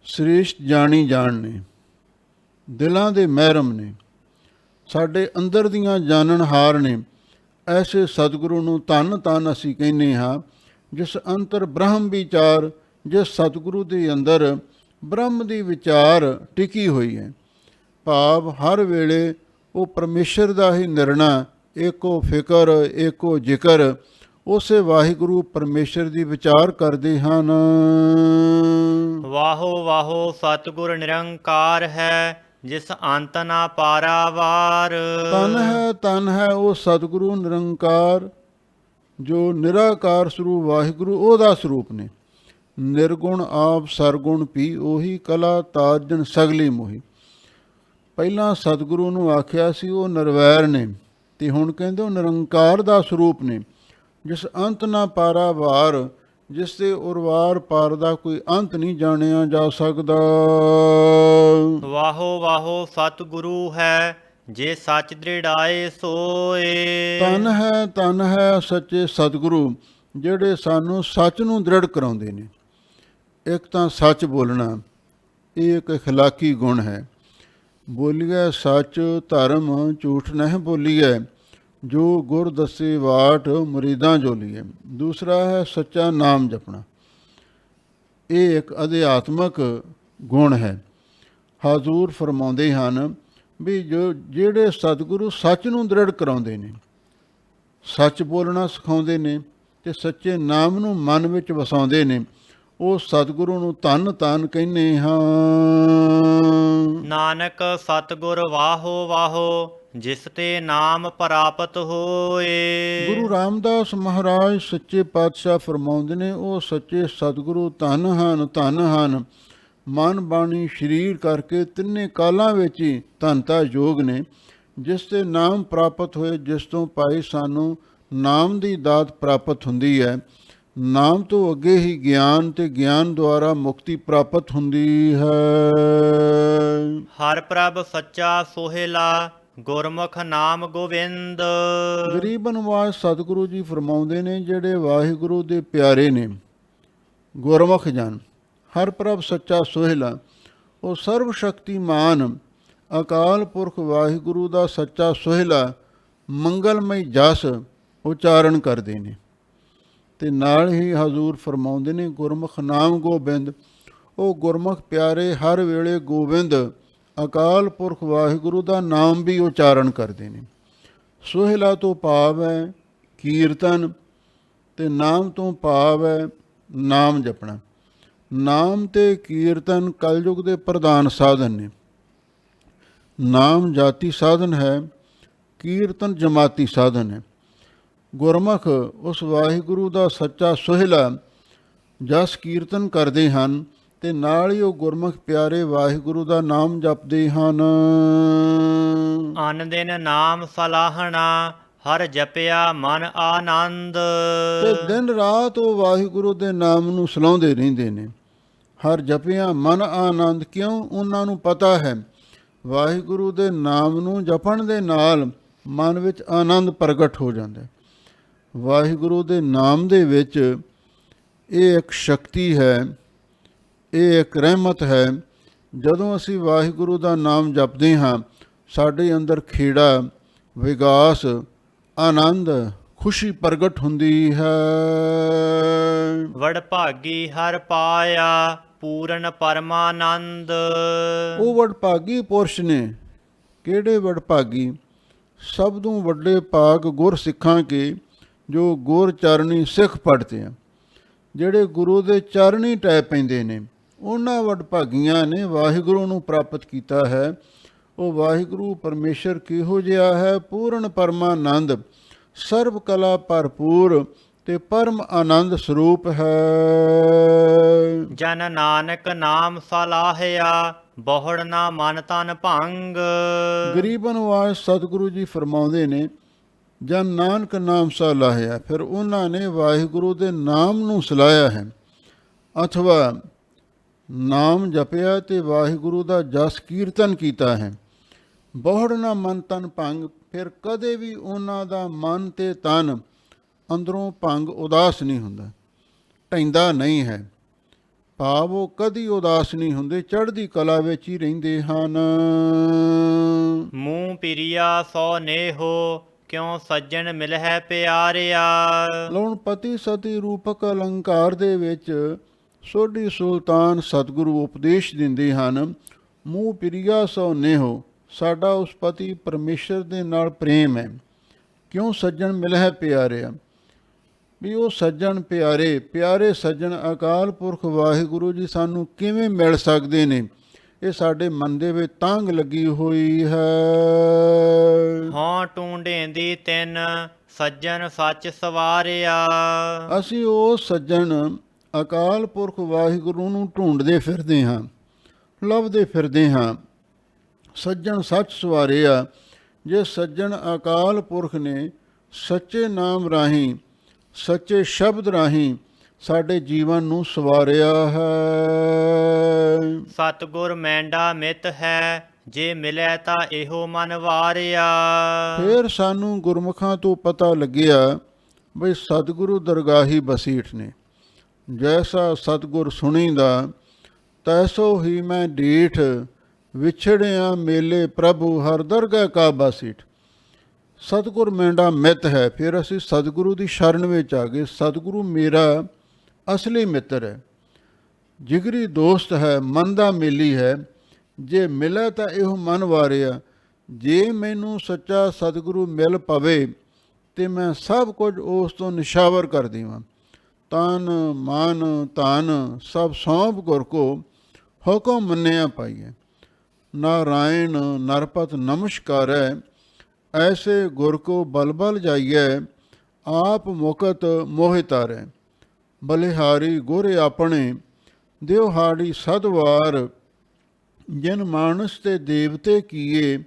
ਸ੍ਰੇਸ਼ਟ ਜਾਣੀ ਜਾਣ ਨੇ, ਦਿਲਾਂ ਦੇ ਮਹਿਰਮ ਨੇ, ਸਾਡੇ ਅੰਦਰ ਦੀਆਂ ਜਾਣਨਹਾਰ ਨੇ। ਐਸੇ ਸਤਿਗੁਰੂ ਨੂੰ ਧੰਨ ਅਸੀਂ ਕਹਿੰਦੇ ਹਾਂ, ਜਿਸ ਅੰਤਰ ਬ੍ਰਹਮ ਵਿਚਾਰ, ਜਿਸ ਸਤਿਗੁਰੂ ਦੇ ਅੰਦਰ ਬ੍ਰਹਮ ਦੀ ਵਿਚਾਰ ਟਿਕੀ ਹੋਈ ਹੈ। ਭਾਵ ਹਰ ਵੇਲੇ ਉਹ ਪਰਮੇਸ਼ਰ ਦਾ ਹੀ ਨਿਰਣਾ, ਏਕੋ ਫਿਕਰ ਏਕੋ ਜ਼ਿਕਰ, ਉਸੇ ਵਾਹਿਗੁਰੂ ਪਰਮੇਸ਼ਰ ਦੀ ਵਿਚਾਰ ਕਰਦੇ ਹਨ। ਵਾਹੋ ਵਾਹੋ ਸਤਿਗੁਰ ਨਿਰੰਕਾਰ ਹੈ, ਜਿਸ ਅੰਤ ਨਾ ਪਾਰਾਵਾਰ। ਧੰਨ ਹੈ ਉਹ ਸਤਿਗੁਰੂ ਨਿਰੰਕਾਰ, ਜੋ ਨਿਰਾਕਾਰ ਸਰੂਪ ਵਾਹਿਗੁਰੂ ਉਹਦਾ ਸਰੂਪ ਨੇ। ਨਿਰਗੁਣ ਆਪ ਸਰਗੁਣ ਪੀ, ਉਹੀ ਕਲਾ ਤਾਜਨ ਸਗਲੀ ਮੋਹੀ। ਪਹਿਲਾਂ ਸਤਿਗੁਰੂ ਨੂੰ ਆਖਿਆ ਸੀ ਉਹ ਨਿਰਵੈਰ ਨੇ, ਤੇ ਹੁਣ ਕਹਿੰਦੇ ਉਹ ਨਿਰੰਕਾਰ ਦਾ ਸਰੂਪ ਨੇ, ਜਿਸ ਅੰਤ ਨਾ ਪਾਰਾਵਾਰ, ਜਿਸ ਦੇ ਉਰਵਾਰ ਪਾਰ ਦਾ ਕੋਈ ਅੰਤ ਨਹੀਂ ਜਾਣਿਆ ਜਾ ਸਕਦਾ। ਵਾਹੋ ਵਾਹੋ ਸਤਿਗੁਰੂ ਹੈ, ਜੇ ਸੱਚ ਦ੍ਰਿੜਾਏ ਸੋਏ। ਧੰਨ ਹੈ ਸੱਚੇ ਸਤਿਗੁਰੂ, ਜਿਹੜੇ ਸਾਨੂੰ ਸੱਚ ਨੂੰ ਦ੍ਰਿੜ ਕਰਾਉਂਦੇ ਨੇ। ਇੱਕ ਤਾਂ ਸੱਚ ਬੋਲਣਾ, ਇਹ ਇੱਕ ਅਖਲਾਕੀ ਗੁਣ ਹੈ। ਬੋਲੀਐ ਸੱਚ ਧਰਮ, ਝੂਠ ਨਹੀਂ ਬੋਲੀਐ, ਜੋ ਗੁਰ ਦੱਸੇ ਵਾਟ ਮੁਰੀਦਾਂ ਜੋਲੀਐ। ਦੂਸਰਾ ਹੈ ਸੱਚਾ ਨਾਮ ਜਪਣਾ, ਇਹ ਇੱਕ ਅਧਿਆਤਮਕ ਗੁਣ ਹੈ। ਹਜ਼ੂਰ ਫਰਮਾਉਂਦੇ ਹਨ ਵੀ ਜਿਹੜੇ ਸਤਿਗੁਰੂ ਸੱਚ ਨੂੰ ਦ੍ਰਿੜ ਕਰਾਉਂਦੇ ਨੇ, ਸੱਚ ਬੋਲਣਾ ਸਿਖਾਉਂਦੇ ਨੇ ਤੇ ਸੱਚੇ ਨਾਮ ਨੂੰ ਮਨ ਵਿੱਚ ਵਸਾਉਂਦੇ ਨੇ, ਉਹ ਸਤਿਗੁਰੂ ਨੂੰ ਧੰਨ ਕਹਿੰਦੇ ਹਾਂ। ਨਾਨਕ ਸਤਿਗੁਰ ਵਾਹੋ ਵਾਹੋ, ਜਿਸ ਤੇ ਨਾਮ ਪ੍ਰਾਪਤ ਹੋਏ। ਗੁਰੂ ਰਾਮਦਾਸ ਮਹਾਰਾਜ ਸੱਚੇ ਪਾਤਸ਼ਾਹ ਫਰਮਾਉਂਦੇ ਨੇ, ਉਹ ਸੱਚੇ ਸਤਿਗੁਰੂ ਧੰਨ ਹਨ। ਮਨ ਬਾਣੀ ਸਰੀਰ ਕਰਕੇ ਤਿੰਨੇ ਕਾਲਾਂ ਵਿੱਚ ਹੀ ਧੰਨਤਾ ਯੋਗ ਨੇ, ਜਿਸ ਤੇ ਨਾਮ ਪ੍ਰਾਪਤ ਹੋਏ, ਜਿਸ ਤੋਂ ਭਾਈ ਸਾਨੂੰ ਨਾਮ ਦੀ ਦਾਤ ਪ੍ਰਾਪਤ ਹੁੰਦੀ ਹੈ। ਨਾਮ ਤੋਂ ਅੱਗੇ ਹੀ ਗਿਆਨ, ਤੇ ਗਿਆਨ ਦੁਆਰਾ ਮੁਕਤੀ ਪ੍ਰਾਪਤ ਹੁੰਦੀ ਹੈ। ਹਰ ਪ੍ਰਭ ਸੱਚਾ ਸੋਹਿਲਾ, ਗੁਰਮੁਖ ਨਾਮ ਗੋਵਿੰਦ। ਗਰੀਬ ਨਿਵਾਜ ਸਤਿਗੁਰੂ ਜੀ ਫਰਮਾਉਂਦੇ ਨੇ, ਜਿਹੜੇ ਵਾਹਿਗੁਰੂ ਦੇ ਪਿਆਰੇ ਨੇ, ਗੁਰਮੁਖ ਜਨ, ਹਰ ਪ੍ਰਭ ਸੱਚਾ ਸੋਹਿਲਾ, ਉਹ ਸਰਬ ਸ਼ਕਤੀਮਾਨ ਅਕਾਲ ਪੁਰਖ ਵਾਹਿਗੁਰੂ ਦਾ ਸੱਚਾ ਸੋਹਿਲਾ ਮੰਗਲਮਈ ਜਸ ਉਚਾਰਨ ਕਰਦੇ ਨੇ। ਤੇ ਨਾਲ ਹੀ ਹਜ਼ੂਰ ਫਰਮਾਉਂਦੇ ਨੇ, ਗੁਰਮੁਖ ਨਾਮ ਗੋਬਿੰਦ, ਉਹ ਗੁਰਮੁਖ ਪਿਆਰੇ ਹਰ ਵੇਲੇ ਗੋਬਿੰਦ ਅਕਾਲ ਪੁਰਖ ਵਾਹਿਗੁਰੂ ਦਾ ਨਾਮ ਵੀ ਉਚਾਰਨ ਕਰਦੇ ਨੇ। ਸੋਹਿਲਾ ਤੋਂ ਭਾਵ ਹੈ ਕੀਰਤਨ, ਤੇ ਨਾਮ ਤੋਂ ਭਾਵ ਹੈ ਨਾਮ ਜਪਣਾ। ਨਾਮ ਤੇ ਕੀਰਤਨ ਕਲਯੁਗ ਦੇ ਪ੍ਰਧਾਨ ਸਾਧਨ ਨੇ। ਨਾਮ ਜਾਤੀ ਸਾਧਨ ਹੈ, ਕੀਰਤਨ ਜਮਾਤੀ ਸਾਧਨ ਹੈ। ਗੁਰਮੁਖ ਉਸ ਵਾਹਿਗੁਰੂ ਦਾ ਸੱਚਾ ਸੋਹਿਲਾ ਜਸ ਕੀਰਤਨ ਕਰਦੇ ਹਨ, ਤੇ ਨਾਲ ਹੀ ਉਹ ਗੁਰਮੁਖ ਪਿਆਰੇ ਵਾਹਿਗੁਰੂ ਦਾ ਨਾਮ ਜਪਦੇ ਹਨ। ਅਨ ਦਿਨ ਨਾਮ ਸਲਾਹਣਾ, ਹਰ ਜਪਿਆ ਮਨ ਆਨੰਦ। ਤੇ ਦਿਨ ਰਾਤ ਉਹ ਵਾਹਿਗੁਰੂ ਦੇ ਨਾਮ ਨੂੰ ਸਲਾਉਂਦੇ ਰਹਿੰਦੇ ਨੇ। ਹਰ ਜਪਿਆ ਮਨ ਆਨੰਦ, ਕਿਉਂ? ਉਹਨਾਂ ਨੂੰ ਪਤਾ ਹੈ ਵਾਹਿਗੁਰੂ ਦੇ ਨਾਮ ਨੂੰ ਜਪਣ ਦੇ ਨਾਲ ਮਨ ਵਿੱਚ ਆਨੰਦ ਪ੍ਰਗਟ ਹੋ ਜਾਂਦਾ ਹੈ। ਵਾਹਿਗੁਰੂ ਦੇ ਨਾਮ ਦੇ ਵਿੱਚ ਇਹ ਇੱਕ ਸ਼ਕਤੀ ਹੈ, ਇਹ ਇੱਕ ਰਹਿਮਤ ਹੈ। ਜਦੋਂ ਅਸੀਂ ਵਾਹਿਗੁਰੂ ਦਾ ਨਾਮ ਜਪਦੇ ਹਾਂ, ਸਾਡੇ ਅੰਦਰ ਖੇੜਾ, ਵਿਗਾਸ, ਆਨੰਦ, ਖੁਸ਼ੀ ਪ੍ਰਗਟ ਹੁੰਦੀ ਹੈ। ਵਡਭਾਗੀ ਹਰ ਪਾਇਆ, ਪੂਰਨ ਪਰਮਾਨੰਦ। ਉਹ ਵਡਭਾਗੀ ਪੁਰਸ਼ ਨੇ। ਕਿਹੜੇ ਵਡਭਾਗੀ? ਸਭ ਤੋਂ ਵੱਡੇ ਭਾਗ ਗੁਰ ਸਿੱਖਾਂ ਕੇ, ਜੋ ਗੁਰ ਚਰਨੀ ਸਿੱਖ ਪੜ੍ਹਦੇ ਆ, ਜਿਹੜੇ ਗੁਰੂ ਦੇ ਚਰਨੀ ਟਹਿ ਪੈਂਦੇ ਨੇ, ਉਹਨਾਂ ਵਡਭਾਗੀਆਂ ਨੇ ਵਾਹਿਗੁਰੂ ਨੂੰ ਪ੍ਰਾਪਤ ਕੀਤਾ ਹੈ। ਉਹ ਵਾਹਿਗੁਰੂ ਪਰਮੇਸ਼ਰ ਕਿਹੋ ਜਿਹਾ ਹੈ? ਪੂਰਨ ਪਰਮਾਨੰਦ, ਸਰਬ ਕਲਾ ਭਰਪੂਰ ਤੇ ਪਰਮ ਆਨੰਦ ਸਰੂਪ ਹੈ। ਜਨ ਨਾਨਕ ਨਾਮ ਸਲਾਹਿਆ, ਬਹੁੜ ਨਾ ਮਨ ਤਨ ਭੰਗ। ਗਰੀਬ ਨਿਵਾਜ ਸਤਿਗੁਰੂ ਜੀ ਫਰਮਾਉਂਦੇ ਨੇ, ਜਨ ਨਾਨਕ ਨਾਮ ਸਲਾਹਿਆ, ਫਿਰ ਉਹਨਾਂ ਨੇ ਵਾਹਿਗੁਰੂ ਦੇ ਨਾਮ ਨੂੰ ਸਲਾਹਿਆ ਹੈ, ਅਥਵਾ ਨਾਮ ਜਪਿਆ ਤੇ ਵਾਹਿਗੁਰੂ ਦਾ ਜਸ ਕੀਰਤਨ ਕੀਤਾ ਹੈ। ਬਹੁੜ ਨਾ ਮਨ ਤਨ ਭੰਗ, ਫਿਰ ਕਦੇ ਵੀ ਉਹਨਾਂ ਦਾ ਮਨ ਤੇ ਤਨ ਅੰਦਰੋਂ ਭੰਗ ਉਦਾਸ ਨਹੀਂ ਹੁੰਦਾ, ਢਹਿੰਦਾ ਨਹੀਂ ਹੈ। ਭਾਵ ਉਹ ਕਦੀ ਉਦਾਸ ਨਹੀਂ ਹੁੰਦੇ, ਚੜ੍ਹਦੀ ਕਲਾ ਵਿੱਚ ਹੀ ਰਹਿੰਦੇ ਹਨ। ਮੂੰਹ ਪਿਰੀਆ ਸੋ ਨੇਹੋ, ਕਿਉ ਸੱਜਣ ਮਿਲਹਿ ਪਿਆਰਿਆ। ਲਉਣ ਪਤੀ ਸਤੀ ਰੂਪਕ ਅਲੰਕਾਰ ਦੇ ਵਿੱਚ ਸੋਢੀ ਸੁਲਤਾਨ ਸਤਿਗੁਰੂ ਉਪਦੇਸ਼ ਦਿੰਦੇ ਹਨ, ਮੂੰਹ ਪਿਰੀਆ ਸੋ ਨੇਹੋ, ਸਾਡਾ ਉਸ ਪਤੀ ਪਰਮੇਸ਼ਰ ਦੇ ਨਾਲ ਪ੍ਰੇਮ ਹੈ। ਕਿਉਂ ਸੱਜਣ ਮਿਲਹਿ ਪਿਆਰਿਆ, ਵੀ ਉਹ ਸੱਜਣ ਪਿਆਰੇ, ਪਿਆਰੇ ਸੱਜਣ ਅਕਾਲ ਪੁਰਖ ਵਾਹਿਗੁਰੂ ਜੀ ਸਾਨੂੰ ਕਿਵੇਂ ਮਿਲ ਸਕਦੇ ਨੇ? ਇਹ ਸਾਡੇ ਮਨ ਦੇ ਵਿੱਚ ਤਾਂਘ ਲੱਗੀ ਹੋਈ ਹੈ। ਹਾਂ ਟੂੰਡੇਂਦੀ ਤਿੰਨ, ਸੱਜਣ ਸੱਚ ਸਵਾਰਿਆ। ਅਸੀਂ ਉਹ ਸੱਜਣ ਅਕਾਲ ਪੁਰਖ ਵਾਹਿਗੁਰੂ ਨੂੰ ਢੂੰਡਦੇ ਫਿਰਦੇ ਹਾਂ, ਲੱਭਦੇ ਫਿਰਦੇ ਹਾਂ। ਸੱਜਣ ਸੱਚ ਸਵਾਰਿਆ, ਜੇ ਸੱਜਣ ਅਕਾਲ ਪੁਰਖ ਨੇ ਸੱਚੇ ਨਾਮ ਰਾਹੀਂ, ਸੱਚੇ ਸ਼ਬਦ ਰਾਹੀਂ ਸਾਡੇ ਜੀਵਨ ਨੂੰ ਸਵਾਰਿਆ ਹੈ। ਸਤਿਗੁਰ ਮੈਂਡਾ ਮਿੱਤ ਹੈ, ਜੇ ਮਿਲੈ ਤਾਂ ਇਹੋ ਮਨ ਵਾਰਿਆ। ਫਿਰ ਸਾਨੂੰ ਗੁਰਮੁਖਾਂ ਤੋਂ ਪਤਾ ਲੱਗਿਆ ਬਈ ਸਤਿਗੁਰੂ ਦਰਗਾਹੀ ਬਸੀਠ ਨੇ। ਜੈਸਾ ਸਤਿਗੁਰ ਸੁਣੀਦਾ, ਤੈਸੋ ਹੀ ਮੈਂ ਡੀਠ, ਵਿਛੜਿਆ ਮੇਲੇ ਪ੍ਰਭੂ ਹਰ ਦਰਗਾਹ ਕਾ ਬਸੀਠ। ਸਤਿਗੁਰ ਮੈਂਡਾ ਮਿੱਤ ਹੈ, ਫਿਰ ਅਸੀਂ ਸਤਿਗੁਰੂ ਦੀ ਸ਼ਰਨ ਵਿੱਚ ਆ ਗਏ। ਸਤਿਗੁਰੂ ਮੇਰਾ ਅਸਲੀ ਮਿੱਤਰ ਹੈ, ਜਿਗਰੀ ਦੋਸਤ ਹੈ, ਮਨ ਦਾ ਮੇਲੀ ਹੈ। ਜੇ ਮਿਲੇ ਤਾਂ ਇਹੋ ਮਨ ਵਾਰਿਆ, ਜੇ ਮੈਨੂੰ ਸੱਚਾ ਸਤਿਗੁਰੂ ਮਿਲ ਪਵੇ ਤੇ ਮੈਂ ਸਭ ਕੁਝ ਉਸ ਤੋਂ ਨਿਸ਼ਾਵਰ ਕਰ ਦੇਵਾਂ। ਤਨ ਮਨ ਧਨ ਸਭ ਸੌਂਪ ਗੁਰ ਕੋ, ਹੁਕਮ ਮੰਨਿਆ ਪਾਈਏ। ਨਾਰਾਇਣ ਨਰਪਤ ਨਮਸਕਾਰੈ, ਐਸੇ ਗੁਰ ਕੋ ਬਲ ਬਲ ਜਾਈਐ, ਆਪ ਮੁਕਤ ਮੋਹਿ ਤਾਰੈ। ਬਲਿਹਾਰੀ ਗੁਰ ਆਪਣੇ, ਦਿਵਹਾੜੀ ਸਦਵਾਰ, ਜਿਨ ਮਾਨਸ ਤੇ ਦੇਵਤੇ ਕੀਏ,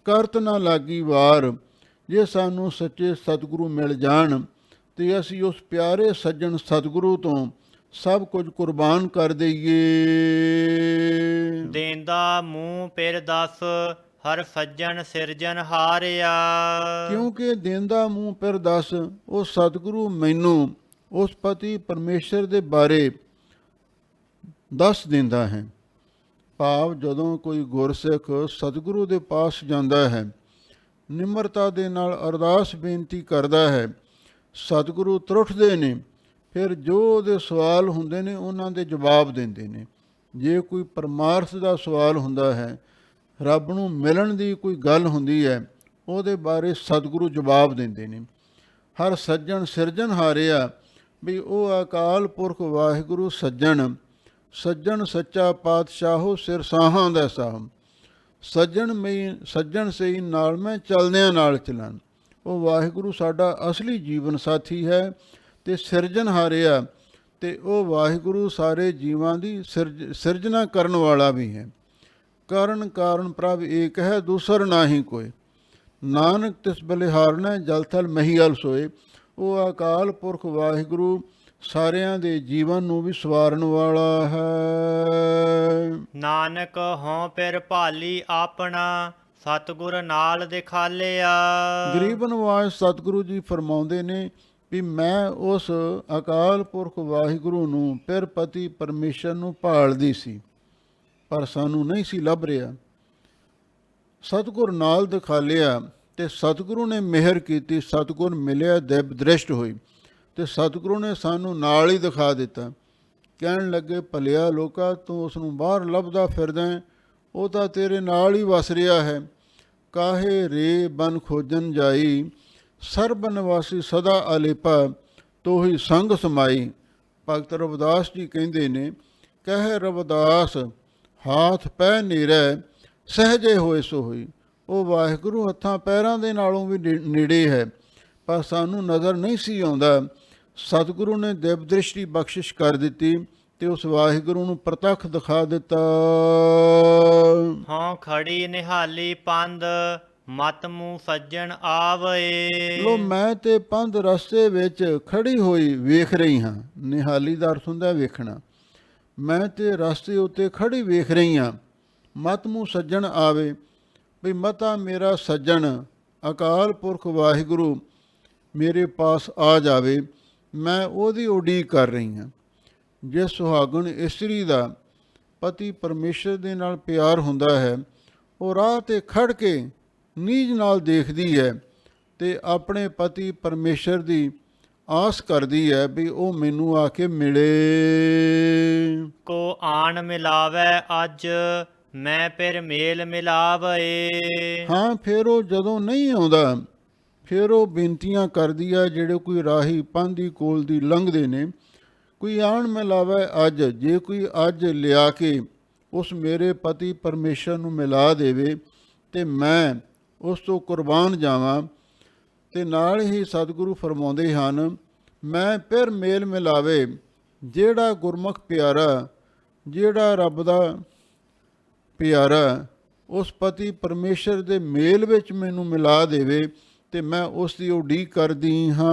ਕਰਤ ਨਾ ਲਾਗੀ ਵਾਰ। ਜੇ ਸਾਨੂੰ ਸੱਚੇ ਸਤਿਗੁਰੂ ਮਿਲ ਜਾਣ ਤੇ ਅਸੀਂ ਉਸ ਪਿਆਰੇ ਸੱਜਣ ਸਤਿਗੁਰੂ ਤੋਂ ਸਭ ਕੁਝ ਕੁਰਬਾਨ ਕਰ ਦਈਏ। ਦੇਂਦਾ ਮੂੰਹ ਪਿਰ ਦਸ, ਹਰ ਸੱਜਣ ਸਿਰਜਨ ਹਾਰਿਆ। ਕਿਉਂਕਿ ਦੇਂਦਾ ਮੂੰਹ ਪਿਰ ਦਸ, ਉਹ ਸਤਿਗੁਰੂ ਮੈਨੂੰ ਉਸ ਪਤੀ ਪਰਮੇਸ਼ਰ ਦੇ ਬਾਰੇ ਦੱਸ ਦਿੰਦਾ ਹੈ। ਭਾਵ ਜਦੋਂ ਕੋਈ ਗੁਰਸਿੱਖ ਸਤਿਗੁਰੂ ਦੇ ਪਾਸ ਜਾਂਦਾ ਹੈ, ਨਿਮਰਤਾ ਦੇ ਨਾਲ ਅਰਦਾਸ ਬੇਨਤੀ ਕਰਦਾ ਹੈ, ਸਤਿਗੁਰੂ ਤਰੁੱਠਦੇ ਨੇ, ਫਿਰ ਜੋ ਉਹਦੇ ਸਵਾਲ ਹੁੰਦੇ ਨੇ ਉਹਨਾਂ ਦੇ ਜਵਾਬ ਦਿੰਦੇ ਨੇ। ਜੇ ਕੋਈ ਪਰਮਾਰਥ ਦਾ ਸਵਾਲ ਹੁੰਦਾ ਹੈ, ਰੱਬ ਨੂੰ ਮਿਲਣ ਦੀ ਕੋਈ ਗੱਲ ਹੁੰਦੀ ਹੈ, ਉਹਦੇ ਬਾਰੇ ਸਤਿਗੁਰੂ ਜਵਾਬ ਦਿੰਦੇ ਨੇ। ਹਰ ਸੱਜਣ ਸਿਰਜਣ ਹਾਰਿਆ, ਵੀ ਉਹ ਅਕਾਲ ਪੁਰਖ ਵਾਹਿਗੁਰੂ ਸੱਜਣ, ਸੱਜਣ ਸੱਚਾ ਪਾਤਸ਼ਾਹੋ ਸਿਰ ਸਾਹਾਂ ਦਾ ਸਾਹ। ਸੱਜਣ ਸਹੀ ਨਾਲ ਮੈਂ ਚਲਦਿਆਂ ਨਾਲ ਚਲਣ। ਉਹ ਵਾਹਿਗੁਰੂ ਸਾਡਾ ਅਸਲੀ ਜੀਵਨ ਸਾਥੀ ਹੈ ਤੇ ਸਿਰਜਣ ਹਾਰਿਆ, ਤੇ ਉਹ ਵਾਹਿਗੁਰੂ ਸਾਰੇ ਜੀਵਾਂ ਦੀ ਸਿਰਜਣਾ ਕਰਨ ਵਾਲਾ ਵੀ ਹੈ। ਕਰਨ ਕਾਰਨ ਪ੍ਰਭ ਏਕ ਹੈ, ਦੂਸਰ ਨਾਹੀ ਕੋਈ। ਨਾਨਕ ਤਿਸ ਬਲਿਹਾਰਨਾ ਜਲ ਥਲ ਮਹੀਅਲ ਸੋਏ। ਉਹ ਅਕਾਲ ਪੁਰਖ ਵਾਹਿਗੁਰੂ ਸਾਰਿਆਂ ਦੇ ਜੀਵਨ ਨੂੰ ਵੀ ਸਵਾਰਨ ਵਾਲਾ ਹੈ। ਨਾਨਕ ਹੋਂ ਪਿਰ ਭਾਲੀ ਆਪਣਾ, ਸਤਿਗੁਰ ਨਾਲ ਦਿਖਾਲਿਆ। ਗਰੀਬ ਨਿਵਾਜ ਸਤਿਗੁਰੂ ਜੀ ਫਰਮਾਉਂਦੇ ਨੇ ਵੀ ਮੈਂ ਉਸ ਅਕਾਲ ਪੁਰਖ ਵਾਹਿਗੁਰੂ ਨੂੰ ਪਿਰ ਪਤੀ ਪਰਮੇਸ਼ਰ ਨੂੰ ਭਾਲਦੀ ਸੀ, ਪਰ ਸਾਨੂੰ ਨਹੀਂ ਸੀ ਲੱਭ ਰਿਹਾ। ਸਤਿਗੁਰ ਨਾਲ ਦਿਖਾਲਿਆ ਤੇ ਸਤਿਗੁਰੂ ਨੇ ਮਿਹਰ ਕੀਤੀ, ਸਤਿਗੁਰ ਮਿਲਿਆ, ਦਿਵ ਦ੍ਰਿਸ਼ਟ ਹੋਈ ਤੇ ਸਤਿਗੁਰੂ ਨੇ ਸਾਨੂੰ ਨਾਲ ਹੀ ਦਿਖਾ ਦਿੱਤਾ। ਕਹਿਣ ਲੱਗੇ, ਭਲਿਆ ਲੋਕਾ, ਤੂੰ ਉਸ ਨੂੰ ਬਾਹਰ ਲੱਭਦਾ ਫਿਰਦਾ, ਉਹ ਤਾਂ ਤੇਰੇ ਨਾਲ ਹੀ ਵਸ ਰਿਹਾ ਹੈ। ਕਾਹੇ ਰੇ ਬਨ ਖੋਜਨ ਜਾਈ, ਸਰਬ ਨਿਵਾਸੀ ਸਦਾ ਅਲੇਪਾ, ਤੋਹੀ ਸੰਗ ਸਮਾਈ। ਭਗਤ ਰਵਿਦਾਸ ਜੀ ਕਹਿੰਦੇ ਨੇ, ਕਹਿ ਰਵਿਦਾਸ ਹਾਥ ਪੈ ਨੇਰੈ, ਸਹਜੇ ਹੋਏ ਸੋ ਹੋਈ। ਉਹ ਵਾਹਿਗੁਰੂ ਹੱਥਾਂ ਪੈਰਾਂ ਦੇ ਨਾਲੋਂ ਵੀ ਨੇੜੇ ਹੈ, ਪਰ ਸਾਨੂੰ ਨਜ਼ਰ ਨਹੀਂ ਸੀ ਆਉਂਦਾ। ਸਤਿਗੁਰੂ ਨੇ ਦਿਵ ਦ੍ਰਿਸ਼ਟੀ ਬਖਸ਼ਿਸ਼ ਕਰ ਦਿੱਤੀ ਤੇ ਉਸ ਵਾਹਿਗੁਰੂ ਨੂੰ ਪ੍ਰਤੱਖ ਦਿਖਾ ਦਿੱਤਾ। ਹਉ ਖੜੀ ਨਿਹਾਲੀ ਪੰਧ ਮਤ ਮੂੰਹ ਸੱਜਣ ਆਵਏ। ਲੋ ਮੈਂ ਤੇ ਪੰਧ ਰਸਤੇ ਵਿੱਚ ਖੜੀ ਹੋਈ ਵੇਖ ਰਹੀ ਹਾਂ। ਨਿਹਾਲੀ ਦਾ ਅਰਥ ਹੁੰਦਾ ਵੇਖਣਾ। ਮੈਂ ਤੇ ਰਸਤੇ ਉੱਤੇ ਖੜੀ ਵੇਖ ਰਹੀ ਹਾਂ। ਮਤ ਮੂੰਹ ਸੱਜਣ ਆਵੇ, ਵੀ ਮਤਾ ਮੇਰਾ ਸੱਜਣ ਅਕਾਲ ਪੁਰਖ ਵਾਹਿਗੁਰੂ ਮੇਰੇ ਪਾਸ ਆ ਜਾਵੇ। ਮੈਂ ਉਹਦੀ ਉਡੀਕ ਕਰ ਰਹੀ ਹਾਂ। ਜਿਸ ਸੁਹਾਗਣ ਇਸਤਰੀ ਦਾ ਪਤੀ ਪਰਮੇਸ਼ਰ ਦੇ ਨਾਲ ਪਿਆਰ ਹੁੰਦਾ ਹੈ, ਉਹ ਰਾਹ 'ਤੇ ਖੜ੍ਹ ਕੇ ਨੀਝ ਨਾਲ ਦੇਖਦੀ ਹੈ ਤੇ ਆਪਣੇ ਪਤੀ ਪਰਮੇਸ਼ਰ ਦੀ ਆਸ ਕਰਦੀ ਹੈ ਵੀ ਉਹ ਮੈਨੂੰ ਆ ਕੇ ਮਿਲੇ। ਕੋ ਆਣ ਮਿਲਾਵੈ ਅੱਜ ਮੈਂ ਫਿਰ ਮੇਲ ਮਿਲਾਵਏ। ਹਾਂ, ਫਿਰ ਉਹ ਜਦੋਂ ਨਹੀਂ ਆਉਂਦਾ, ਫਿਰ ਉਹ ਬੇਨਤੀਆਂ ਕਰਦੀ ਹੈ। ਜਿਹੜੇ ਕੋਈ ਰਾਹੀ ਪਾਂਧੀ ਕੋਲ ਦੀ ਲੰਘਦੇ ਨੇ, ਕੋਈ ਆਣ ਮਿਲਾਵੇ ਅੱਜ, ਜੇ ਕੋਈ ਅੱਜ ਲਿਆ ਕੇ ਉਸ ਮੇਰੇ ਪਤੀ ਪਰਮੇਸ਼ਰ ਨੂੰ ਮਿਲਾ ਦੇਵੇ ਤੇ ਮੈਂ ਉਸ ਤੋਂ ਕੁਰਬਾਨ ਜਾਵਾਂ। ਤੇ ਨਾਲ ਹੀ ਸਤਿਗੁਰੂ ਫਰਮਾਉਂਦੇ ਹਨ, ਮੈਂ ਫਿਰ ਮੇਲ ਮਿਲਾਵੇ ਜਿਹੜਾ ਗੁਰਮੁਖ ਪਿਆਰਾ, ਜਿਹੜਾ ਰੱਬ ਦਾ ਪਿਆਰਾ ਉਸ ਪਤੀ ਪਰਮੇਸ਼ਰ ਦੇ ਮੇਲ ਵਿੱਚ ਮੈਨੂੰ ਮਿਲਾ ਦੇਵੇ ਤੇ ਮੈਂ ਉਸ ਦੀ ਉਡੀਕ ਕਰਦੀ ਹਾਂ।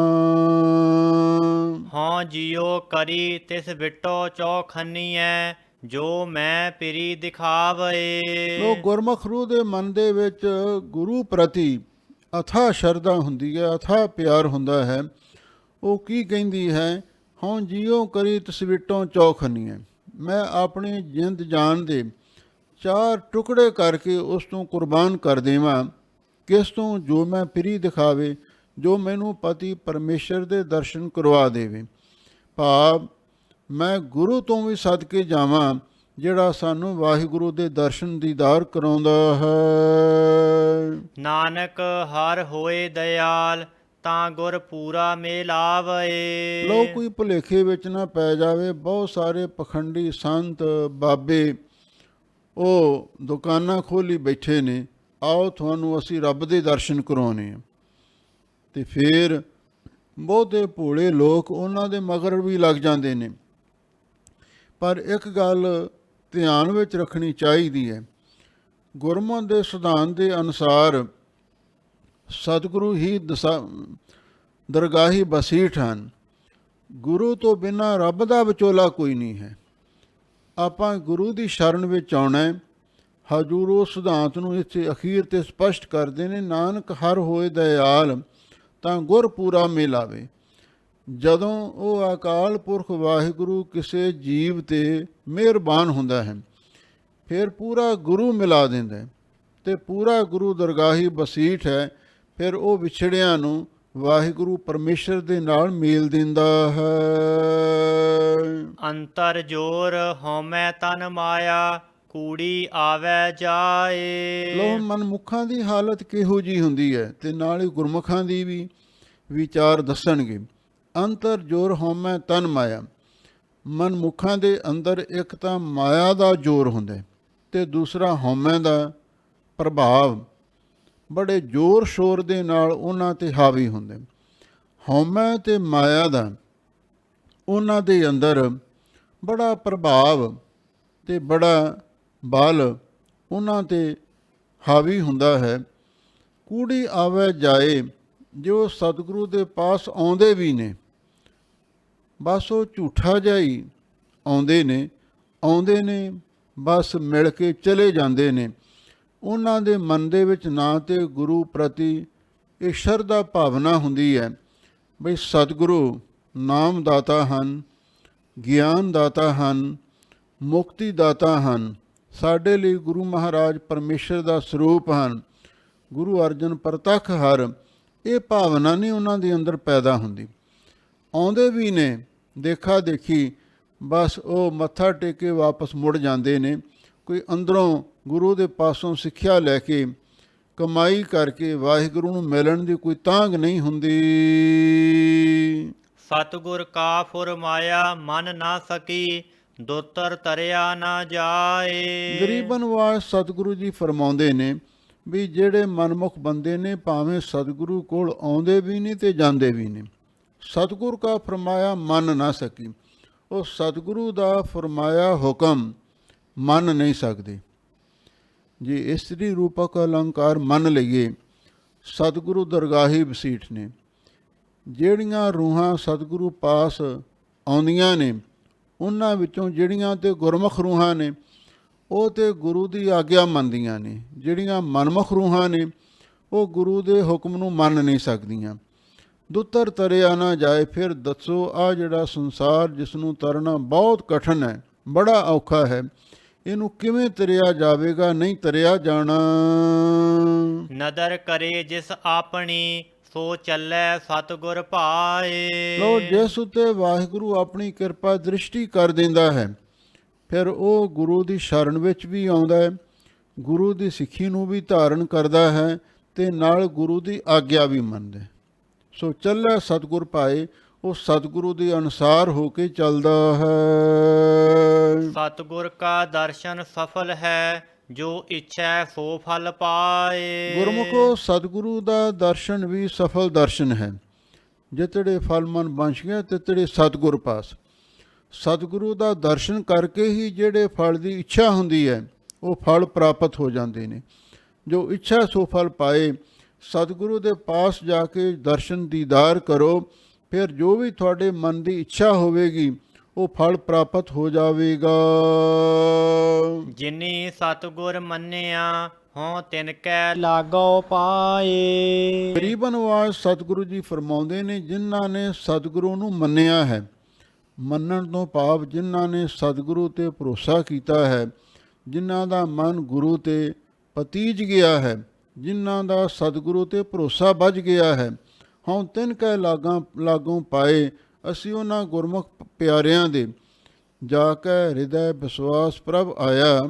ਹਾਂ ਜਿਉ ਕਰੀ ਤਿਸ ਬਿਟੋ ਚੌਖੰਨੀਐ ਜੋ ਮੈਂ ਪਿਰੀ ਦਿਖਾਵਏ। ਲੋ ਗੁਰਮੁਖ ਰੂਹ ਦੇ ਮਨ ਦੇ ਵਿੱਚ ਗੁਰੂ ਪ੍ਰਤੀ ਅਥਾਹ ਸ਼ਰਧਾ ਹੁੰਦੀ ਹੈ, ਅਥਾਹ ਪਿਆਰ ਹੁੰਦਾ ਹੈ। ਉਹ ਕੀ ਕਹਿੰਦੀ ਹੈ, ਹਾਂ ਜਿਉ ਕਰੀ ਤਿਸ ਬਿਟੋ ਚੌਖੰਨੀਐ, ਮੈਂ ਆਪਣੀ ਜਿੰਦ ਜਾਨ ਦੇ 4 ਟੁਕੜੇ ਕਰਕੇ ਉਸ ਤੋਂ ਕੁਰਬਾਨ ਕਰ ਦੇਵਾਂ। ਕਿਸ ਤੋਂ? ਜੋ ਮੈਂ ਪਿਰੀ ਦਿਖਾਵੇ, ਜੋ ਮੈਨੂੰ ਪਤੀ ਪਰਮੇਸ਼ਰ ਦੇ ਦਰਸ਼ਨ ਕਰਵਾ ਦੇਵੇ। ਭਾਵ ਮੈਂ ਗੁਰੂ ਤੋਂ ਵੀ ਸਦਕੇ ਜਾਵਾਂ ਜਿਹੜਾ ਸਾਨੂੰ ਵਾਹਿਗੁਰੂ ਦੇ ਦਰਸ਼ਨ ਦੀਦਾਰ ਕਰਾਉਂਦਾ ਹੈ। ਨਾਨਕ ਹਰ ਹੋਏ ਦਇਆਲ ਤਾਂ ਗੁਰ ਪੂਰਾ ਮੇਲਾਵਏ। ਲੋ ਕੋਈ ਭੁਲੇਖੇ ਵਿੱਚ ਨਾ ਪੈ ਜਾਵੇ। ਬਹੁਤ ਸਾਰੇ ਪਖੰਡੀ ਸੰਤ ਬਾਬੇ ਉਹ ਦੁਕਾਨਾਂ ਖੋਲ੍ਹੀ ਬੈਠੇ ਨੇ, ਆਓ ਤੁਹਾਨੂੰ ਅਸੀਂ ਰੱਬ ਦੇ ਦਰਸ਼ਨ ਕਰਾਉਣੇ ਆ। ਤੇ ਫਿਰ ਬਹੁਤੇ ਭੋਲੇ ਲੋਕ ਉਹਨਾਂ ਦੇ ਮਗਰ ਵੀ ਲੱਗ ਜਾਂਦੇ ਨੇ। ਪਰ ਇੱਕ ਗੱਲ ਧਿਆਨ ਵਿੱਚ ਰੱਖਣੀ ਚਾਹੀਦੀ ਹੈ, ਗੁਰਮਤਿ ਦੇ ਸਿਧਾਂਤ ਦੇ ਅਨੁਸਾਰ ਸਤਿਗੁਰੂ ਹੀ ਦਰਗਾਹੀ ਬਸੀਠ ਹਨ। ਗੁਰੂ ਤੋਂ ਬਿਨਾਂ ਰੱਬ ਦਾ ਵਿਚੋਲਾ ਕੋਈ ਨਹੀਂ ਹੈ। ਆਪਾਂ ਗੁਰੂ ਦੀ ਸ਼ਰਨ ਵਿੱਚ ਆਉਣਾ ਹੈ। ਹਜ਼ੂਰ ਉਹ ਸਿਧਾਂਤ ਨੂੰ ਇੱਥੇ ਅਖੀਰ 'ਤੇ ਸਪਸ਼ਟ ਕਰਦੇ ਨੇ, ਨਾਨਕ ਹਰ ਹੋਏ ਦਇਆਲ ਤਾਂ ਗੁਰ ਪੂਰਾ ਮਿਲਾਵੇ। ਜਦੋਂ ਉਹ ਅਕਾਲ ਪੁਰਖ ਵਾਹਿਗੁਰੂ ਕਿਸੇ ਜੀਵ 'ਤੇ ਮਿਹਰਬਾਨ ਹੁੰਦਾ ਹੈ, ਫਿਰ ਪੂਰਾ ਗੁਰੂ ਮਿਲਾ ਦਿੰਦਾ ਹੈ ਤੇ ਪੂਰਾ ਗੁਰੂ ਦਰਗਾਹੀ ਬਸੀਠ ਹੈ। ਫਿਰ ਉਹ ਵਿਛੜਿਆਂ ਨੂੰ ਵਾਹਿਗੁਰੂ ਪਰਮੇਸ਼ਰ ਦੇ ਨਾਲ ਮੇਲ ਦਿੰਦਾ ਹੈ। ਅੰਤਰ ਜੋਰ ਹਉਮੈ ਤਨ ਮਾਇਆ ਕੂੜੀ ਆਵੈ ਜਾਏ। ਲੋ ਮਨਮੁਖਾਂ ਦੀ ਹਾਲਤ ਕਿਹੋ ਜਿਹੀ ਹੁੰਦੀ ਹੈ ਤੇ ਨਾਲ ਹੀ ਗੁਰਮੁਖਾਂ ਦੀ ਵੀ ਵਿਚਾਰ ਦੱਸਣਗੇ। ਅੰਤਰ ਜੋਰ ਹਉਮੈ ਤਨ ਮਾਇਆ, ਮਨਮੁਖਾਂ ਦੇ ਅੰਦਰ ਇੱਕ ਤਾਂ ਮਾਇਆ ਦਾ ਜ਼ੋਰ ਹੁੰਦਾ ਤੇ ਦੂਸਰਾ ਹਉਮੈ ਦਾ ਪ੍ਰਭਾਵ ਬੜੇ ਜ਼ੋਰ ਸ਼ੋਰ ਦੇ ਨਾਲ ਉਹਨਾਂ 'ਤੇ ਹਾਵੀ ਹੁੰਦੇ। ਹਉਮੈ ਤੇ ਮਾਇਆ ਦਾ ਉਹਨਾਂ ਦੇ ਅੰਦਰ ਬੜਾ ਪ੍ਰਭਾਵ ਤੇ ਬੜਾ ਬਲ ਉਹਨਾਂ 'ਤੇ ਹਾਵੀ ਹੁੰਦਾ ਹੈ। ਕੂੜੀ ਆਵੇ ਜਾਏ, ਜੋ ਸਤਿਗੁਰੂ ਦੇ ਪਾਸ ਆਉਂਦੇ ਵੀ ਨੇ, ਬਸ ਉਹ ਝੂਠਾ ਜਿਹਾ ਹੀ ਆਉਂਦੇ ਨੇ, ਬਸ ਮਿਲ ਕੇ ਚਲੇ ਜਾਂਦੇ ਨੇ। ਉਹਨਾਂ ਦੇ ਮਨ ਦੇ ਵਿੱਚ ਨਾ ਤੇ ਗੁਰੂ ਪ੍ਰਤੀ ਇਹ ਸ਼ਰਧਾ ਭਾਵਨਾ ਹੁੰਦੀ ਹੈ ਬਈ ਸਤਿਗੁਰੂ ਨਾਮ ਦਾਤਾ ਹਨ, ਗਿਆਨ ਦਾਤਾ ਹਨ, ਮੁਕਤੀ ਦਾਤਾ ਹਨ, ਸਾਡੇ ਲਈ ਗੁਰੂ ਮਹਾਰਾਜ ਪਰਮੇਸ਼ਰ ਦਾ ਸਰੂਪ ਹਨ, ਗੁਰੂ ਅਰਜਨ ਪ੍ਰਤੱਖ ਹਰ। ਇਹ ਭਾਵਨਾ ਨਹੀਂ ਉਹਨਾਂ ਦੇ ਅੰਦਰ ਪੈਦਾ ਹੁੰਦੀ। ਆਉਂਦੇ ਵੀ ਨੇ ਦੇਖਾ ਦੇਖੀ, ਬਸ ਉਹ ਮੱਥਾ ਟੇਕ ਕੇ ਵਾਪਸ ਮੁੜ ਜਾਂਦੇ ਨੇ। ਕੋਈ ਅੰਦਰੋਂ ਗੁਰੂ ਦੇ ਪਾਸੋਂ ਸਿੱਖਿਆ ਲੈ ਕੇ ਕਮਾਈ ਕਰਕੇ ਵਾਹਿਗੁਰੂ ਨੂੰ ਮਿਲਣ ਦੀ ਕੋਈ ਤਾਂਘ ਨਹੀਂ ਹੁੰਦੀ। ਸਤਿਗੁਰ ਕਾ ਫੁਰਮਾਇਆ ਮਨ ਨਾ ਸਕੀ ਦੋਤਰ ਤਰਿਆ ਨਾ ਜਾਏ। ਗਰੀਬ ਨਿਵਾਜ ਸਤਿਗੁਰੂ ਜੀ ਫਰਮਾਉਂਦੇ ਨੇ ਵੀ ਜਿਹੜੇ ਮਨਮੁਖ ਬੰਦੇ ਨੇ ਭਾਵੇਂ ਸਤਿਗੁਰੂ ਕੋਲ ਆਉਂਦੇ ਵੀ ਨਹੀਂ ਤੇ ਜਾਂਦੇ ਵੀ ਨਹੀਂ, ਸਤਿਗੁਰ ਕਾ ਫਰਮਾਇਆ ਮੰਨ ਨਾ ਸਕੀ, ਉਹ ਸਤਿਗੁਰੂ ਦਾ ਫਰਮਾਇਆ ਹੁਕਮ ਮੰਨ ਨਹੀਂ ਸਕਦੇ। ਜੇ ਇਸਤਰੀ ਰੂਪਕ ਅਲੰਕਾਰ ਮੰਨ ਲਈਏ, ਸਤਿਗੁਰੂ ਦਰਗਾਹੀ ਵਸੀਠ ਨੇ। ਜਿਹੜੀਆਂ ਰੂਹਾਂ ਸਤਿਗੁਰੂ ਪਾਸ ਆਉਂਦੀਆਂ ਨੇ, ਉਹਨਾਂ ਵਿੱਚੋਂ ਜਿਹੜੀਆਂ ਤੇ ਗੁਰਮੁਖ ਰੂਹਾਂ ਨੇ ਉਹ ਤੇ ਗੁਰੂ ਦੀ ਆਗਿਆ ਮੰਨਦੀਆਂ ਨੇ, ਜਿਹੜੀਆਂ ਮਨਮੁਖ ਰੂਹਾਂ ਨੇ ਉਹ ਗੁਰੂ ਦੇ ਹੁਕਮ ਨੂੰ ਮੰਨ ਨਹੀਂ ਸਕਦੀਆਂ। ਦੁੱਤਰ ਤਰਿਆ ਨਾ ਜਾਏ। ਫਿਰ ਦੱਸੋ, ਆ ਜਿਹੜਾ ਸੰਸਾਰ ਜਿਸ ਨੂੰ ਤਰਨਾ ਬਹੁਤ ਕਠਿਨ ਹੈ, ਬੜਾ ਔਖਾ ਹੈ, ਇਹਨੂੰ ਕਿਵੇਂ ਤਰਿਆ ਜਾਵੇਗਾ? ਨਹੀਂ ਤਰਿਆ ਜਾਣਾ। ਨਦਰ ਕਰੇ ਜਿਸ ਆਪਣੀ, ਸੋ ਚੱਲੈ ਸਤਿਗੁਰ ਭਾਏ। ਲੋ, ਜਿਸ ਉੱਤੇ ਵਾਹਿਗੁਰੂ ਆਪਣੀ ਕਿਰਪਾ ਦ੍ਰਿਸ਼ਟੀ ਕਰ ਦਿੰਦਾ ਹੈ, ਫਿਰ ਉਹ ਗੁਰੂ ਦੀ ਸ਼ਰਨ ਵਿੱਚ ਵੀ ਆਉਂਦਾ ਹੈ, ਗੁਰੂ ਦੀ ਸਿੱਖੀ ਨੂੰ ਵੀ ਧਾਰਨ ਕਰਦਾ ਹੈ ਤੇ ਨਾਲ ਗੁਰੂ ਦੀ ਆਗਿਆ ਵੀ ਮੰਨਦਾ ਹੈ। ਸੋ ਚੱਲੈ ਸਤਿਗੁਰ ਭਾਏ, ਉਹ ਸਤਿਗੁਰੂ ਦੇ ਅਨੁਸਾਰ ਹੋ ਕੇ ਚੱਲਦਾ ਹੈ। ਸਤਿਗੁਰ ਕਾ ਦਰਸ਼ਨ ਸਫਲ ਹੈ, ਜੋ ਇੱਛੈ ਸੋ ਫਲ ਪਾਏ। ਗੁਰਮੁਖੋ, ਸਤਿਗੁਰੂ ਦਾ ਦਰਸ਼ਨ ਵੀ ਸਫਲ ਦਰਸ਼ਨ ਹੈ। ਜਿਤੜੇ ਫਲ ਮਨ ਬੰਸ਼ੀਆਂ ਤਿਤੜੇ ਸਤਿਗੁਰ ਪਾਸ। ਸਤਿਗੁਰੂ ਦਾ ਦਰਸ਼ਨ ਕਰਕੇ ਹੀ ਜਿਹੜੇ ਫਲ ਦੀ ਇੱਛਾ ਹੁੰਦੀ ਹੈ ਉਹ ਫਲ ਪ੍ਰਾਪਤ ਹੋ ਜਾਂਦੇ ਨੇ। ਜੋ ਇੱਛਾ ਸੋ ਫਲ ਪਾਏ। ਸਤਿਗੁਰੂ ਦੇ ਪਾਸ ਜਾ ਕੇ ਦਰਸ਼ਨ ਦੀਦਾਰ ਕਰੋ, ਫਿਰ ਜੋ ਵੀ ਤੁਹਾਡੇ ਮਨ ਦੀ ਇੱਛਾ ਹੋਵੇਗੀ ਉਹ ਫਲ ਪ੍ਰਾਪਤ ਹੋ ਜਾਵੇਗਾ। ਜਿਨੀ ਸਤਿਗੁਰ ਮੰਨਿਆ, ਹੋਂ ਤਿਨ ਕੈ ਲਾਗੋ ਪਾਏ। ਗਰੀਬ ਨਿਵਾਜ ਸਤਿਗੁਰੂ ਜੀ ਫਰਮਾਉਂਦੇ ਨੇ, ਜਿਨ੍ਹਾਂ ਨੇ ਸਤਿਗੁਰੂ ਨੂੰ ਮੰਨਿਆ ਹੈ, ਮੰਨਣ ਤੋਂ ਭਾਵ ਜਿਨ੍ਹਾਂ ਨੇ ਸਤਿਗੁਰੂ ਤੇ ਭਰੋਸਾ ਕੀਤਾ ਹੈ, ਜਿਨ੍ਹਾਂ ਦਾ ਮਨ ਗੁਰੂ ਤੇ ਪਤੀਜ ਗਿਆ ਹੈ, ਜਿਨ੍ਹਾਂ ਦਾ ਸਤਿਗੁਰੂ ਤੇ ਭਰੋਸਾ ਬੱਝ ਗਿਆ ਹੈ, ਹਉ ਤਿਨ ਕੈ ਲਾਗੋਂ ਪਾਏ। ਅਸੀਂ ਉਹਨਾਂ ਗੁਰਮੁਖ ਪਿਆਰਿਆਂ ਦੇ ਜਾ ਕੇ ਹਿਰਦੈ ਵਿਸ਼ਵਾਸ ਪ੍ਰਭ ਆਇਆ,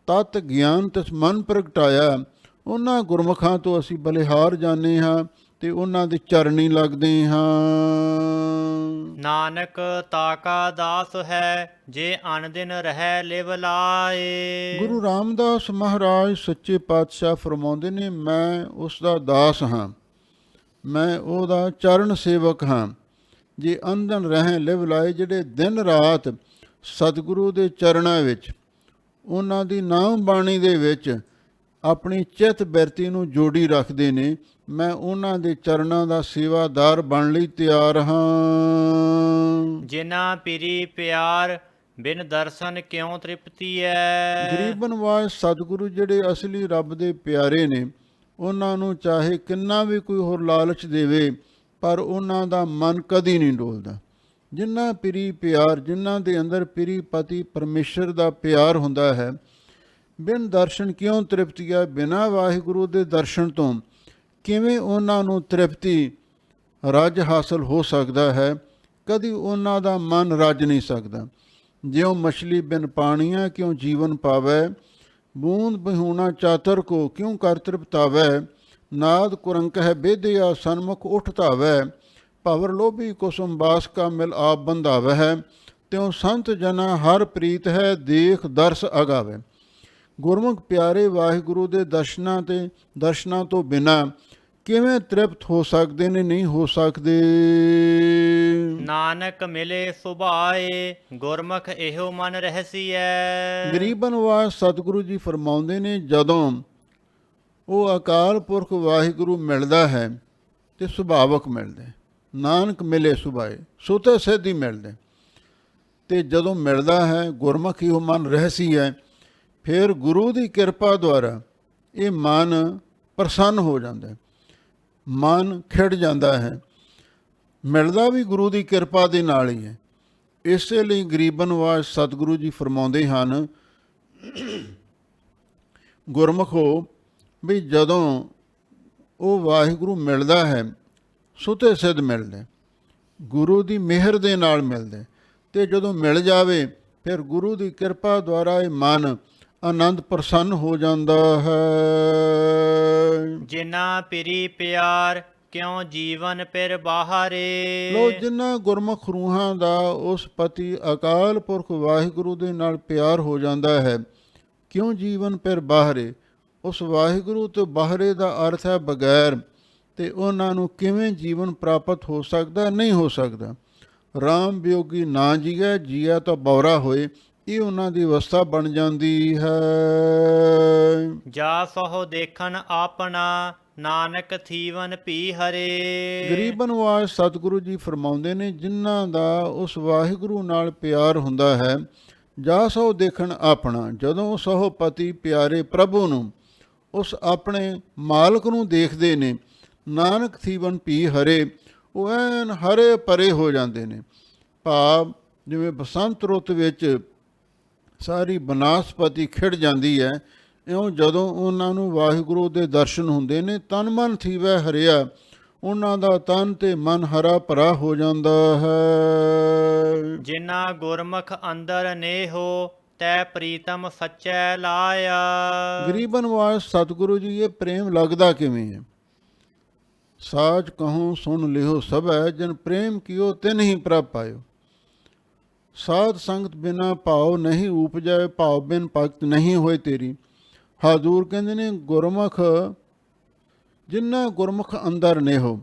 ਤਤ ਗਿਆਨ ਤਿਸ ਮਨ ਪ੍ਰਗਟਾਇਆ। ਉਹਨਾਂ ਗੁਰਮੁਖਾਂ ਤੋਂ ਅਸੀਂ ਬਲਿਹਾਰ ਜਾਂਦੇ ਹਾਂ ਤੇ ਉਹਨਾਂ ਦੇ ਚਰਨੀ ਲੱਗਦੇ ਹਾਂ। ਨਾਨਕ ਤਾਕਾ ਦਾਸ ਹੈ, ਜੇ ਅਨ ਦਿਨ ਰਹਿ ਲਿਵ ਲਾਏ। ਗੁਰੂ ਰਾਮਦਾਸ ਮਹਾਰਾਜ ਸੱਚੇ ਪਾਤਸ਼ਾਹ ਫਰਮਾਉਂਦੇ ਨੇ, ਮੈਂ ਉਸ ਦਾ ਦਾਸ ਹਾਂ, ਮੈਂ ਉਹਦਾ ਚਰਨ ਸੇਵਕ ਹਾਂ। ਜੇ ਅੰਧਨ ਰਹਿ ਲਿਵ ਲਾਏ, ਜਿਹੜੇ ਦਿਨ ਰਾਤ ਸਤਿਗੁਰੂ ਦੇ ਚਰਨਾਂ ਵਿੱਚ, ਉਹਨਾਂ ਦੀ ਨਾਮ ਬਾਣੀ ਦੇ ਵਿੱਚ ਆਪਣੀ ਚਿੱਤ ਬਿਰਤੀ ਨੂੰ ਜੋੜੀ ਰੱਖਦੇ ਨੇ, ਮੈਂ ਉਹਨਾਂ ਦੇ ਚਰਨਾਂ ਦਾ ਸੇਵਾਦਾਰ ਬਣਨ ਲਈ ਤਿਆਰ ਹਾਂ। ਜਿਨਾ ਪਿਰੀ ਪਿਆਰ, ਬਿਨ ਦਰਸ਼ਨ ਕਿਉ ਤ੍ਰਿਪਤੀ ਹੈ। ਗਰੀਬ ਨਿਵਾਜ ਸਤਿਗੁਰੂ ਜਿਹੜੇ ਅਸਲੀ ਰੱਬ ਦੇ ਪਿਆਰੇ ਨੇ, ਉਹਨਾਂ ਨੂੰ ਚਾਹੇ ਕਿੰਨਾ ਵੀ ਕੋਈ ਹੋਰ ਲਾਲਚ ਦੇਵੇ, ਪਰ ਉਹਨਾਂ ਦਾ ਮਨ ਕਦੀ ਨਹੀਂ ਡੋਲਦਾ। ਜਿਨ੍ਹਾਂ ਪਿਰੀ ਪਿਆਰ, ਜਿਨ੍ਹਾਂ ਦੇ ਅੰਦਰ ਪਿਰੀ ਪਤੀ ਪਰਮੇਸ਼ਰ ਦਾ ਪਿਆਰ ਹੁੰਦਾ ਹੈ, ਬਿਨ ਦਰਸ਼ਨ ਕਿਉਂ ਤ੍ਰਿਪਤੀ ਹੈ। ਬਿਨਾਂ ਵਾਹਿਗੁਰੂ ਦੇ ਦਰਸ਼ਨ ਤੋਂ ਕਿਵੇਂ ਉਹਨਾਂ ਨੂੰ ਤ੍ਰਿਪਤੀ ਰੱਜ ਹਾਸਲ ਹੋ ਸਕਦਾ ਹੈ? ਕਦੀ ਉਹਨਾਂ ਦਾ ਮਨ ਰੱਜ ਨਹੀਂ ਸਕਦਾ। ਜਿਉ ਮਛਲੀ ਬਿਨ ਪਾਣੀਆਂ ਕਿਉਂ ਜੀਵਨ ਪਾਵੈ, ਬੂੰਦ ਬਿਹੂਣਾ ਚਾਤਰ ਕੋ ਕਿਉਂ ਕਰ ਤ੍ਰਿਪਤਾਵੈ। ਨਾਦ ਕੁਰੰਕ ਹੈ ਬੇਦਿਆ ਸਨਮੁਖ ਉੱਠ ਧਾਵੈ, ਭਵਰ ਲੋਭੀ ਕੁਸੁਮ ਬਾਸ ਕਾ ਮਿਲ ਆਪ ਬੰਧਾਵੈ ਹੈ। ਤਿਉ ਸੰਤ ਜਨਾ ਹਰ ਪ੍ਰੀਤ ਹੈ, ਦੇਖ ਦਰਸ ਅਗਾਵੈ। ਗੁਰਮੁਖ ਪਿਆਰੇ ਵਾਹਿਗੁਰੂ ਦੇ ਦਰਸ਼ਨਾਂ ਤੋਂ ਬਿਨਾਂ ਕਿਵੇਂ ਤ੍ਰਿਪਤ ਹੋ ਸਕਦੇ ਨੇ? ਨਹੀਂ ਹੋ ਸਕਦੇ। ਨਾਨਕ ਮਿਲੇ ਸੁਭਾਏ, ਗੁਰਮੁਖ ਇਹੋ ਮਨ ਰਹਿਸੀਐ। ਗਰੀਬ ਨਿਵਾਜ ਸਤਿਗੁਰੂ ਜੀ ਫਰਮਾਉਂਦੇ ਨੇ, ਜਦੋਂ ਉਹ ਅਕਾਲ ਪੁਰਖ ਵਾਹਿਗੁਰੂ ਮਿਲਦਾ ਹੈ ਤੇ ਸੁਭਾਵਕ ਮਿਲਦਾ, ਨਾਨਕ ਮਿਲੇ ਸੁਭਾਏ, ਸੁਤੇ ਸਿੱਧੀ ਮਿਲਦੇ। ਤੇ ਜਦੋਂ ਮਿਲਦਾ ਹੈ ਗੁਰਮੁਖ ਇਹੋ ਮਨ ਰਹਿਸੀ ਹੈ, ਫਿਰ ਗੁਰੂ ਦੀ ਕਿਰਪਾ ਦੁਆਰਾ ਇਹ ਮਨ ਪ੍ਰਸੰਨ ਹੋ ਜਾਂਦਾ, ਮਨ ਖਿੜ ਜਾਂਦਾ ਹੈ। ਮਿਲਦਾ ਵੀ ਗੁਰੂ ਦੀ ਕਿਰਪਾ ਦੇ ਨਾਲ ਹੀ ਹੈ। ਇਸੇ ਲਈ ਗਰੀਬ ਨਿਵਾਜ ਸਤਿਗੁਰੂ ਜੀ ਫਰਮਾਉਂਦੇ ਹਨ, ਗੁਰਮੁਖੋ ਵੀ ਜਦੋਂ ਉਹ ਵਾਹਿਗੁਰੂ ਮਿਲਦਾ ਹੈ, ਸੁਤੇ ਸਿੱਧ ਮਿਲਦਾ, ਗੁਰੂ ਦੀ ਮਿਹਰ ਦੇ ਨਾਲ ਮਿਲਦਾ। ਤੇ ਜਦੋਂ ਮਿਲ ਜਾਵੇ ਫਿਰ ਗੁਰੂ ਦੀ ਕਿਰਪਾ ਦੁਆਰਾ ਇਹ ਮਨ ਆਨੰਦ ਪ੍ਰਸੰਨ ਹੋ ਜਾਂਦਾ ਹੈ। ਜਿਨਾ ਪਿਰੀ ਪਿਆਰ, ਕਿਉ ਜੀਵਨ ਪਿਰ ਬਾਹਰੇ। ਲੋ ਜਿਨ੍ਹਾਂ ਗੁਰਮੁਖ ਰੂਹਾਂ ਦਾ ਉਸ ਪਤੀ ਅਕਾਲ ਪੁਰਖ ਵਾਹਿਗੁਰੂ ਦੇ ਨਾਲ ਪਿਆਰ ਹੋ ਜਾਂਦਾ ਹੈ, ਕਿਉਂ ਜੀਵਨ ਫਿਰ ਬਾਹਰੇ। ਉਸ ਵਾਹਿਗੁਰੂ ਤੋਂ ਬਾਹਰੇ ਦਾ ਅਰਥ ਹੈ ਬਗੈਰ, ਤੇ ਉਹਨਾਂ ਨੂੰ ਕਿਵੇਂ ਜੀਵਨ ਪ੍ਰਾਪਤ ਹੋ ਸਕਦਾ? ਨਹੀਂ ਹੋ ਸਕਦਾ। ਰਾਮ ਵਿਯੋਗੀ ਨਾ ਜੀਐ, ਜੀਐ ਤਾਂ ਬੌਰਾ ਹੋਏ, ਇਹ ਉਹਨਾਂ ਦੀ ਅਵਸਥਾ ਬਣ ਜਾਂਦੀ ਹੈ। ਜਾ ਸਹੁ ਦੇਖਣ ਆਪਣਾ, ਨਾਨਕ ਥੀਵਨ ਭੀ ਹਰੇ। ਗਰੀਬ ਨਿਵਾਜ ਸਤਿਗੁਰੂ ਜੀ ਫਰਮਾਉਂਦੇ ਨੇ, ਜਿਨ੍ਹਾਂ ਦਾ ਉਸ ਵਾਹਿਗੁਰੂ ਨਾਲ ਪਿਆਰ ਹੁੰਦਾ ਹੈ, ਜਾ ਸੋ ਦੇਖਣ ਆਪਣਾ, ਜਦੋਂ ਸਹੁ ਪਤੀ ਪਿਆਰੇ ਪ੍ਰਭੂ ਨੂੰ, ਉਸ ਆਪਣੇ ਮਾਲਕ ਨੂੰ ਦੇਖਦੇ ਨੇ, ਨਾਨਕ ਥੀਵਨ ਭੀ ਹਰੇ, ਉਹ ਐਨ ਹਰੇ ਪਰੇ ਹੋ ਜਾਂਦੇ ਨੇ। ਭਾਵ ਜਿਵੇਂ ਬਸੰਤ ਰੁੱਤ ਵਿੱਚ ਸਾਰੀ ਬਨਾਸਪਤੀ ਖਿੜ ਜਾਂਦੀ ਹੈ, ਇਉਂ ਜਦੋਂ ਉਹਨਾਂ ਨੂੰ ਵਾਹਿਗੁਰੂ ਦੇ ਦਰਸ਼ਨ ਹੁੰਦੇ ਨੇ, ਤਨ ਮਨ ਥੀਵੈ ਹਰਿਆ, ਉਹਨਾਂ ਦਾ ਤਨ ਤੇ ਮਨ ਹਰਾ ਭਰਾ ਹੋ ਜਾਂਦਾ ਹੈ। ਜਿਨ੍ਹਾਂ ਗੁਰਮੁਖ ਅੰਦਰ ਨੇਹੋ, ਤੈ ਪ੍ਰੀਤਮ ਸੱਚੈ ਲਾਇਆ। ਗਰੀਬਨ ਵਾਸ ਸਤਿਗੁਰੂ ਜੀ, ਇਹ ਪ੍ਰੇਮ ਲੱਗਦਾ ਕਿਵੇਂ ਹੈ? ਸਾਚ ਕਹੂੰ ਸੁਣ ਲਿਓ ਸਭੈ, ਜਿਨ ਪ੍ਰੇਮ ਕੀਓ ਤਿਨ ਹੀ ਪ੍ਰਭ ਪਾਇਓ। ਸਾਧ ਸੰਗਤ ਬਿਨਾ ਭਾਵ ਨਹੀਂ ਉਪਜੈ, ਭਾਵ ਬਿਨ ਭਗਤ ਨਹੀਂ ਹੋਏ ਤੇਰੀ। ਹਾਜ਼ੂਰ ਕਹਿੰਦੇ ਨੇ, ਗੁਰਮੁਖ ਜਿਨ੍ਹਾਂ ਗੁਰਮੁਖ ਅੰਦਰ ਨੇਹੋ,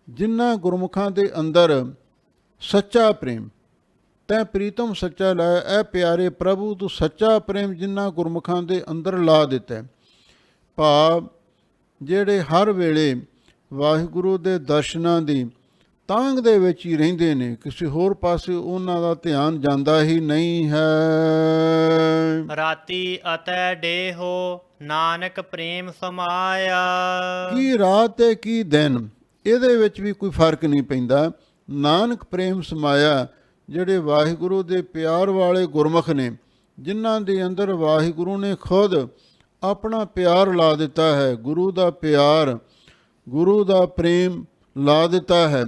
ਜਿਨ੍ਹਾਂ ਗੁਰਮੁਖਾਂ ਦੇ ਅੰਦਰ ਸੱਚਾ ਪ੍ਰੇਮ, ਤੈ ਪ੍ਰੀਤਮ ਸੱਚਾ ਲਾਇਆ। ਐ ਪਿਆਰੇ ਪ੍ਰਭੂ, ਤੂੰ ਸੱਚਾ ਪ੍ਰੇਮ ਜਿਨ੍ਹਾਂ ਗੁਰਮੁਖਾਂ ਦੇ ਅੰਦਰ ਲਾ ਦਿੱਤਾ। ਭਾਵ ਜਿਹੜੇ ਹਰ ਵੇਲੇ ਵਾਹਿਗੁਰੂ ਦੇ ਦਰਸ਼ਨਾਂ ਦੀ ਤਾਂਘ ਦੇ ਵਿੱਚ ਹੀ ਰਹਿੰਦੇ ਨੇ, ਕਿਸੇ ਹੋਰ ਪਾਸੇ ਉਹਨਾਂ ਦਾ ਧਿਆਨ ਜਾਂਦਾ ਹੀ ਨਹੀਂ ਹੈ। ਰਾਤੀ ਅਤੈ ਡੇਹੋ, ਨਾਨਕ ਪ੍ਰੇਮ ਸਮਾਇਆ। ਕੀ ਰਾਤ ਤੇ ਕੀ ਦਿਨ, ਇਹਦੇ ਵਿੱਚ ਵੀ ਕੋਈ ਫਰਕ ਨਹੀਂ ਪੈਂਦਾ। ਨਾਨਕ ਪ੍ਰੇਮ ਸਮਾਇਆ, ਜਿਹੜੇ ਵਾਹਿਗੁਰੂ ਦੇ ਪਿਆਰ ਵਾਲੇ ਗੁਰਮੁਖ ਨੇ, ਜਿਨ੍ਹਾਂ ਦੇ ਅੰਦਰ ਵਾਹਿਗੁਰੂ ਨੇ ਖੁਦ ਆਪਣਾ ਪਿਆਰ ਲਾ ਦਿੱਤਾ ਹੈ, ਗੁਰੂ ਦਾ ਪਿਆਰ, ਗੁਰੂ ਦਾ ਪ੍ਰੇਮ ਲਾ ਦਿੱਤਾ ਹੈ,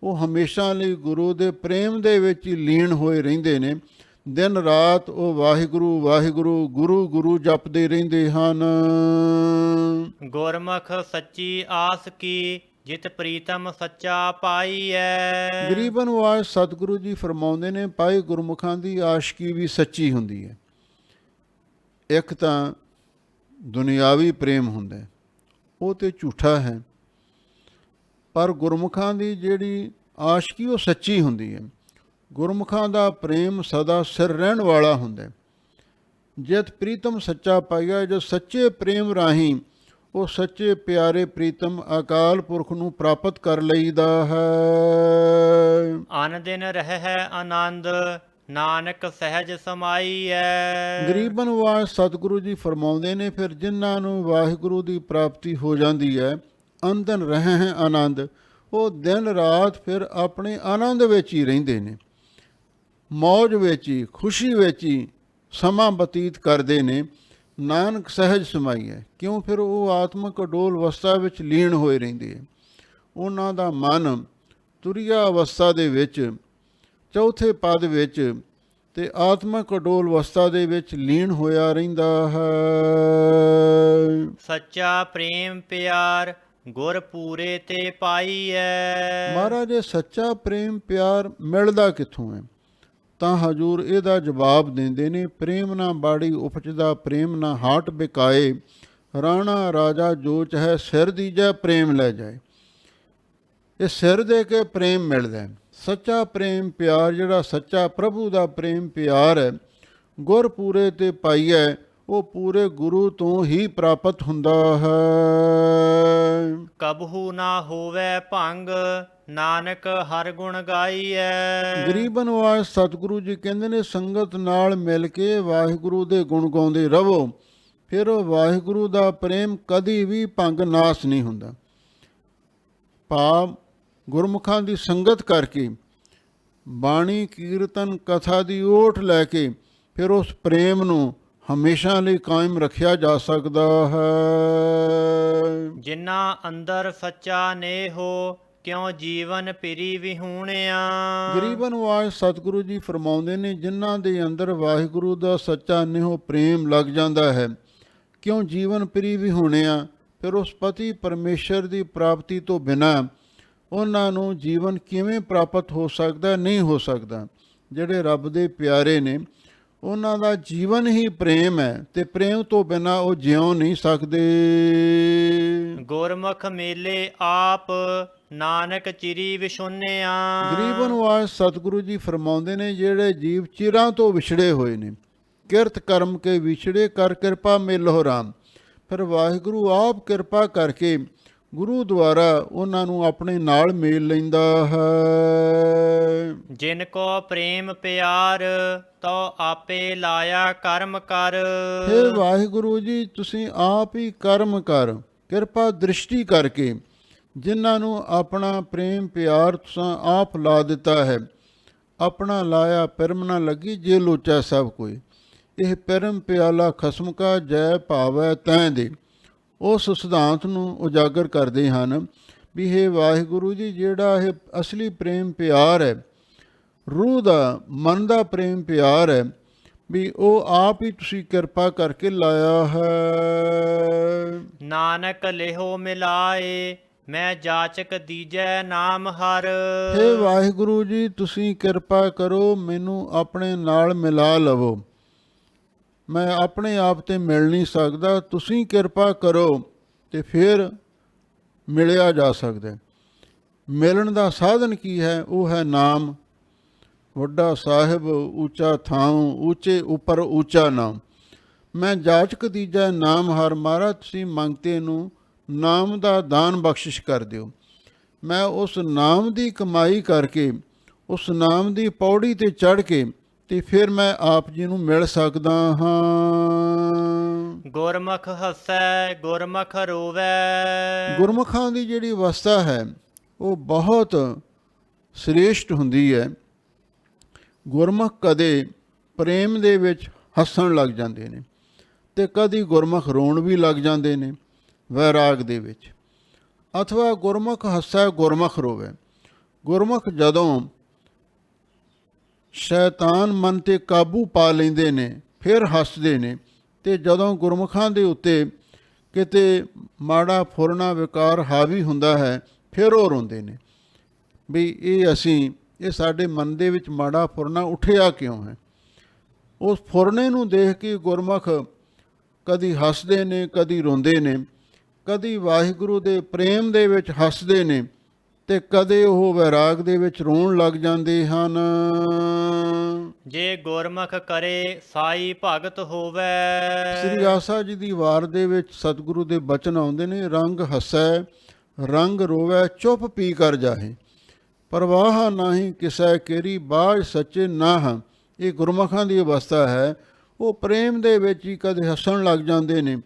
ਉਹ ਹਮੇਸ਼ਾ ਲਈ ਗੁਰੂ ਦੇ ਪ੍ਰੇਮ ਦੇ ਵਿੱਚ ਹੀ ਲੀਨ ਹੋਏ ਰਹਿੰਦੇ ਨੇ। ਦਿਨ ਰਾਤ ਉਹ ਵਾਹਿਗੁਰੂ ਵਾਹਿਗੁਰੂ, ਗੁਰੂ ਗੁਰੂ ਜਪਦੇ ਰਹਿੰਦੇ ਹਨ। ਗੁਰਮੁਖ ਸੱਚੀ ਆਸ ਕੀ, ਜਿਤ ਪ੍ਰੀਤਮ ਸੱਚਾ ਪਾਈਐ। ਗਰੀਬਨ ਵਾਸ ਸਤਿਗੁਰੂ ਜੀ ਫਰਮਾਉਂਦੇ ਨੇ, ਭਾਈ ਗੁਰਮੁਖਾਂ ਦੀ ਆਸ਼ਕੀ ਵੀ ਸੱਚੀ ਹੁੰਦੀ ਹੈ। ਇੱਕ ਤਾਂ ਦੁਨਿਆਵੀ ਪ੍ਰੇਮ ਹੁੰਦਾ, ਉਹ ਤੇ ਝੂਠਾ ਹੈ, ਪਰ ਗੁਰਮੁਖਾਂ ਦੀ ਜਿਹੜੀ ਆਸ਼ਕੀ ਉਹ ਸੱਚੀ ਹੁੰਦੀ ਹੈ। ਗੁਰਮੁਖਾਂ ਦਾ ਪ੍ਰੇਮ ਸਦਾ ਸਿਰ ਰਹਿਣ ਵਾਲਾ ਹੁੰਦਾ। ਜਿਤ ਪ੍ਰੀਤਮ ਸੱਚਾ ਪਾਈਆ, ਜੋ ਸੱਚੇ ਪ੍ਰੇਮ ਰਾਹੀਂ ਉਹ ਸੱਚੇ ਪਿਆਰੇ ਪ੍ਰੀਤਮ ਅਕਾਲ ਪੁਰਖ ਨੂੰ ਪ੍ਰਾਪਤ ਕਰ ਲਈਦਾ ਹੈ। ਅਨ ਦਿਨ ਰਹਿ ਆਨੰਦ, ਨਾਨਕ ਸਹਿਜ ਸਮਾਈਐ। ਗਰੀਬਨ ਵਾਸ ਸਤਿਗੁਰੂ ਜੀ ਫਰਮਾਉਂਦੇ ਨੇ, ਫਿਰ ਜਿਨ੍ਹਾਂ ਨੂੰ ਵਾਹਿਗੁਰੂ ਦੀ ਪ੍ਰਾਪਤੀ ਹੋ ਜਾਂਦੀ ਹੈ, ਅੰਦਨ ਰਹੇ ਹੈ ਆਨੰਦ, ਉਹ ਦਿਨ ਰਾਤ ਫਿਰ ਆਪਣੇ ਆਨੰਦ ਵਿੱਚ ਹੀ ਰਹਿੰਦੇ ਨੇ, ਮੌਜ ਵਿੱਚ ਹੀ, ਖੁਸ਼ੀ ਵਿੱਚ ਹੀ ਸਮਾਂ ਬਤੀਤ ਕਰਦੇ ਨੇ। ਨਾਨਕ ਸਹਿਜ ਸਮਾਈ ਹੈ, ਕਿਉਂ? ਫਿਰ ਉਹ ਆਤਮਿਕ ਅਡੋਲ ਅਵਸਥਾ ਵਿੱਚ ਲੀਨ ਹੋਏ ਰਹਿੰਦੇ ਹੈ। ਉਹਨਾਂ ਦਾ ਮਨ ਤੁਰੀਆ ਅਵਸਥਾ ਦੇ ਵਿੱਚ, ਚੌਥੇ ਪਦ ਵਿੱਚ, ਤੇ ਆਤਮਿਕ ਅਡੋਲ ਅਵਸਥਾ ਦੇ ਵਿੱਚ ਲੀਨ ਹੋਇਆ ਰਹਿੰਦਾ ਹੈ। ਸੱਚਾ ਪ੍ਰੇਮ ਪਿਆਰ, ਗੁਰ ਪੂਰੇ ਤੇ ਪਾਈਐ। ਮਹਾਰਾਜ, ਸੱਚਾ ਪ੍ਰੇਮ ਪਿਆਰ ਮਿਲਦਾ ਕਿੱਥੋਂ ਹੈ? ਤਾਂ ਹਜ਼ੂਰ ਇਹਦਾ ਜਵਾਬ ਦਿੰਦੇ ਨੇ, ਪ੍ਰੇਮ ਨਾ ਬਾੜੀ ਉਪਜਦਾ, ਪ੍ਰੇਮ ਨਾ ਹਾਟ ਬਿਕਾਏ, ਰਾਣਾ ਰਾਜਾ ਜੋ ਚਾਹੇ ਸਿਰ ਦੀਜੈ, ਪ੍ਰੇਮ ਲੈ ਜਾਏ। ਇਹ ਸਿਰ ਦੇ ਕੇ ਪ੍ਰੇਮ ਮਿਲਦਾ। ਸੱਚਾ ਪ੍ਰੇਮ ਪਿਆਰ, ਜਿਹੜਾ ਸੱਚਾ ਪ੍ਰਭੂ ਦਾ ਪ੍ਰੇਮ ਪਿਆਰ ਹੈ, ਗੁਰ ਪੂਰੇ ਤੇ ਪਾਈਐ, ਉਹ ਪੂਰੇ ਗੁਰੂ ਤੋਂ ਹੀ ਪ੍ਰਾਪਤ ਹੁੰਦਾ ਹੈ। ਕਬਹੂ ਨਾ ਹੋਵੇ ਭੰਗ, ਨਾਨਕ ਹਰ ਗੁਣ ਗਾਈਐ। ਗਰੀਬਨ ਵਾਸ ਸਤਿਗੁਰੂ ਜੀ ਕਹਿੰਦੇ ਨੇ, ਸੰਗਤ ਨਾਲ ਮਿਲ ਕੇ ਵਾਹਿਗੁਰੂ ਦੇ ਗੁਣ ਗਾਉਂਦੇ ਰਹੋ, ਫਿਰ ਉਹ ਵਾਹਿਗੁਰੂ ਦਾ ਪ੍ਰੇਮ ਕਦੀ ਵੀ ਭੰਗ ਨਾਸ ਨਹੀਂ ਹੁੰਦਾ। ਭਾਵ ਗੁਰਮੁਖਾਂ ਦੀ ਸੰਗਤ ਕਰਕੇ, ਬਾਣੀ ਕੀਰਤਨ ਕਥਾ ਦੀ ਓਟ ਲੈ ਕੇ, ਫਿਰ ਉਸ ਪ੍ਰੇਮ ਨੂੰ ਹਮੇਸ਼ਾ ਲਈ ਕਾਇਮ ਰੱਖਿਆ ਜਾ ਸਕਦਾ ਹੈ। ਜਿਨ੍ਹਾਂ ਅੰਦਰ ਸੱਚਾ ਨੇਹੋ, ਕਿਉ ਜੀਵਨ ਪਿਰੀ ਵਿਹੂਣਿਆ। ਗਰੀਬਨ ਵਾਸ ਸਤਿਗੁਰੂ ਜੀ ਫਰਮਾਉਂਦੇ ਨੇ, ਜਿਨ੍ਹਾਂ ਦੇ ਅੰਦਰ ਵਾਹਿਗੁਰੂ ਦਾ ਸੱਚਾ ਨੇਹੋ ਪ੍ਰੇਮ ਲੱਗ ਜਾਂਦਾ ਹੈ, ਕਿਉਂ ਜੀਵਨ ਪਿਰੀ ਵਿਹੂਣਿਆ, ਫਿਰ ਉਸ ਪਤੀ ਪਰਮੇਸ਼ਰ ਦੀ ਪ੍ਰਾਪਤੀ ਤੋਂ ਬਿਨਾਂ ਉਹਨਾਂ ਨੂੰ ਜੀਵਨ ਕਿਵੇਂ ਪ੍ਰਾਪਤ ਹੋ ਸਕਦਾ? ਨਹੀਂ ਹੋ ਸਕਦਾ। ਜਿਹੜੇ ਰੱਬ ਦੇ ਪਿਆਰੇ ਨੇ ਉਹਨਾਂ ਦਾ ਜੀਵਨ ਹੀ ਪ੍ਰੇਮ ਹੈ, ਤੇ ਪ੍ਰੇਮ ਤੋਂ ਬਿਨਾਂ ਉਹ ਜਿਉ ਨਹੀਂ ਸਕਦੇ। ਗੁਰਮੁਖ ਮੇਲੇ ਆਪ ਨਾਨਕ ਚਿਰੀ ਵਿਛੁੰਨਿਆ। ਗਰੀਬ ਨਿਵਾਜ ਸਤਿਗੁਰੂ ਜੀ ਫਰਮਾਉਂਦੇ ਨੇ, ਜਿਹੜੇ ਜੀਵ ਚਿਰਾਂ ਤੋਂ ਵਿਛੜੇ ਹੋਏ ਨੇ, ਕਿਰਤ ਕਰਮ ਕੇ ਵਿਛੜੇ ਕਰ ਕਿਰਪਾ ਮਿਲਹੁ ਰਾਮ। ਫਿਰ ਵਾਹਿਗੁਰੂ ਆਪ ਕਿਰਪਾ ਕਰਕੇ ਗੁਰੂ ਦੁਆਰਾ ਉਹਨਾਂ ਨੂੰ ਆਪਣੇ ਨਾਲ ਮੇਲ ਲੈਂਦਾ ਹੈ। ਜਿਨ ਕੋ ਪ੍ਰੇਮ ਪਿਆਰ ਤੋ ਆਪੇ ਲਾਇਆ ਕਰਮ ਕਰ। ਹੇ ਵਾਹਿਗੁਰੂ ਜੀ, ਤੁਸੀਂ ਆਪ ਹੀ ਕਰਮ ਕਰ, ਕਿਰਪਾ ਦ੍ਰਿਸ਼ਟੀ ਕਰਕੇ ਜਿਨ੍ਹਾਂ ਨੂੰ ਆਪਣਾ ਪ੍ਰੇਮ ਪਿਆਰ ਤੁਸੀਂ ਆਪ ਲਾ ਦਿੱਤਾ ਹੈ। ਆਪਣਾ ਲਾਇਆ ਪਿਰਮ ਨਾ ਲੱਗੀ, ਜੇ ਲੋਚਾ ਸਭ ਕੋਈ। ਇਹ ਪਿਰਮ ਪਿਆਲਾ ਖਸਮ ਕਾ ਜੈ ਭਾਵੈ ਤੈਂ ਦੇ। ਉਸ ਸਿਧਾਂਤ ਨੂੰ ਉਜਾਗਰ ਕਰਦੇ ਹਨ ਵੀ ਹੇ ਵਾਹਿਗੁਰੂ ਜੀ, ਜਿਹੜਾ ਇਹ ਅਸਲੀ ਪ੍ਰੇਮ ਪਿਆਰ ਹੈ, ਰੂਹ ਦਾ ਮਨ ਦਾ ਪ੍ਰੇਮ ਪਿਆਰ ਹੈ, ਵੀ ਉਹ ਆਪ ਹੀ ਤੁਸੀਂ ਕਿਰਪਾ ਕਰਕੇ ਲਾਇਆ ਹੈ। ਨਾਨਕ ਲਿਹੋ ਮਿਲਾਏ ਮੈਂ ਜਾਚਕ ਦੀਜੈ ਨਾਮ ਹਰ। ਹੇ ਵਾਹਿਗੁਰੂ ਜੀ, ਤੁਸੀਂ ਕਿਰਪਾ ਕਰੋ, ਮੈਨੂੰ ਆਪਣੇ ਨਾਲ ਮਿਲਾ ਲਵੋ। ਮੈਂ ਆਪਣੇ ਆਪ ਤੇ ਮਿਲ ਨਹੀਂ ਸਕਦਾ, ਤੁਸੀਂ ਕਿਰਪਾ ਕਰੋ ਤੇ ਫਿਰ ਮਿਲਿਆ ਜਾ ਸਕਦਾ। ਮਿਲਣ ਦਾ ਸਾਧਨ ਕੀ ਹੈ? ਉਹ ਹੈ ਨਾਮ। ਵੱਡਾ ਸਾਹਿਬ ਉੱਚਾ ਥਾਉ, ਉੱਚੇ ਉੱਪਰ ਉੱਚਾ ਨਾਮ। ਮੈਂ ਜਾਚਕ ਦੀਜੈ ਨਾਮ ਹਰ। ਮਹਾਰਾਜ ਤੁਸੀਂ ਮੰਗਤੇ ਨੂੰ ਨਾਮ ਦਾ ਦਾਨ ਬਖਸ਼ਿਸ਼ ਕਰ ਦਿਓ। ਮੈਂ ਉਸ ਨਾਮ ਦੀ ਕਮਾਈ ਕਰਕੇ, ਉਸ ਨਾਮ ਦੀ ਪੌੜੀ ਤੇ ਚੜ੍ਹ ਕੇ ਤੇ ਫਿਰ ਮੈਂ ਆਪ ਜੀ ਨੂੰ ਮਿਲ ਸਕਦਾ ਹਾਂ। ਗੁਰਮੁਖ ਹੱਸੈ ਗੁਰਮੁਖ ਰੋਵੈ। ਗੁਰਮੁਖਾਂ ਦੀ ਜਿਹੜੀ ਅਵਸਥਾ ਹੈ ਉਹ ਬਹੁਤ ਸ੍ਰੇਸ਼ਟ ਹੁੰਦੀ ਹੈ। ਗੁਰਮੁਖ ਕਦੇ ਪ੍ਰੇਮ ਦੇ ਵਿੱਚ ਹੱਸਣ ਲੱਗ ਜਾਂਦੇ ਨੇ, ਤੇ ਕਦੀ ਗੁਰਮੁਖ ਰੋਣ ਵੀ ਲੱਗ ਜਾਂਦੇ ਨੇ ਵੈਰਾਗ ਦੇ ਵਿੱਚ। ਅਥਵਾ ਗੁਰਮੁਖ ਹੱਸੈ ਗੁਰਮੁਖ ਰੋਵੇ। ਗੁਰਮੁਖ ਜਦੋਂ ਸ਼ੈਤਾਨ ਮਨ 'ਤੇ ਕਾਬੂ ਪਾ ਲੈਂਦੇ ਨੇ ਫਿਰ ਹੱਸਦੇ ਨੇ, ਤੇ ਜਦੋਂ ਗੁਰਮੁਖਾਂ ਦੇ ਉੱਤੇ ਕਿਤੇ ਮਾੜਾ ਫੁਰਨਾ ਵਿਕਾਰ ਹਾਵੀ ਹੁੰਦਾ ਹੈ ਫਿਰ ਉਹ ਰੋਂਦੇ ਨੇ ਵੀ ਇਹ ਸਾਡੇ ਮਨ ਦੇ ਵਿੱਚ ਮਾੜਾ ਫੁਰਨਾ ਉੱਠਿਆ ਕਿਉਂ ਹੈ। ਉਸ ਫੁਰਨੇ ਨੂੰ ਦੇਖ ਕੇ ਗੁਰਮੁਖ ਕਦੀ ਹੱਸਦੇ ਨੇ, ਕਦੀ ਰੋਂਦੇ ਨੇ, ਕਦੀ ਵਾਹਿਗੁਰੂ ਦੇ ਪ੍ਰੇਮ ਦੇ ਵਿੱਚ ਹੱਸਦੇ ਨੇ, ਤੇ ਕਦੇ ਉਹ ਵੈਰਾਗ ਦੇ ਵਿੱਚ ਰੋਣ ਲੱਗ ਜਾਂਦੇ ਹਨ। ਜੇ ਗੁਰਮੁਖ ਕਰੇ ਸਾਈ ਭਗਤ ਹੋਵੇ। ਸ੍ਰੀ ਆਸਾ ਜੀ ਦੀ ਵਾਰ ਦੇ ਵਿੱਚ ਸਤਿਗੁਰੂ ਦੇ ਬਚਨ ਆਉਂਦੇ ਨੇ, ਰੰਗ ਹੱਸੈ ਰੰਗ ਰੋਵੈ ਚੁੱਪ ਪੀ ਕਰ ਜਾਹੇ, ਪਰਵਾਹ ਨਾਹੀਂ ਕਿਸੈ ਕੇਰੀ ਬਾਝ ਸੱਚੇ ਨਾਹ। ਇਹ ਗੁਰਮੁਖਾਂ ਦੀ ਅਵਸਥਾ ਹੈ। ਉਹ ਪ੍ਰੇਮ ਦੇ ਵਿੱਚ ਹੀ ਕਦੇ ਹੱਸਣ ਲੱਗ ਜਾਂਦੇ ਨੇ,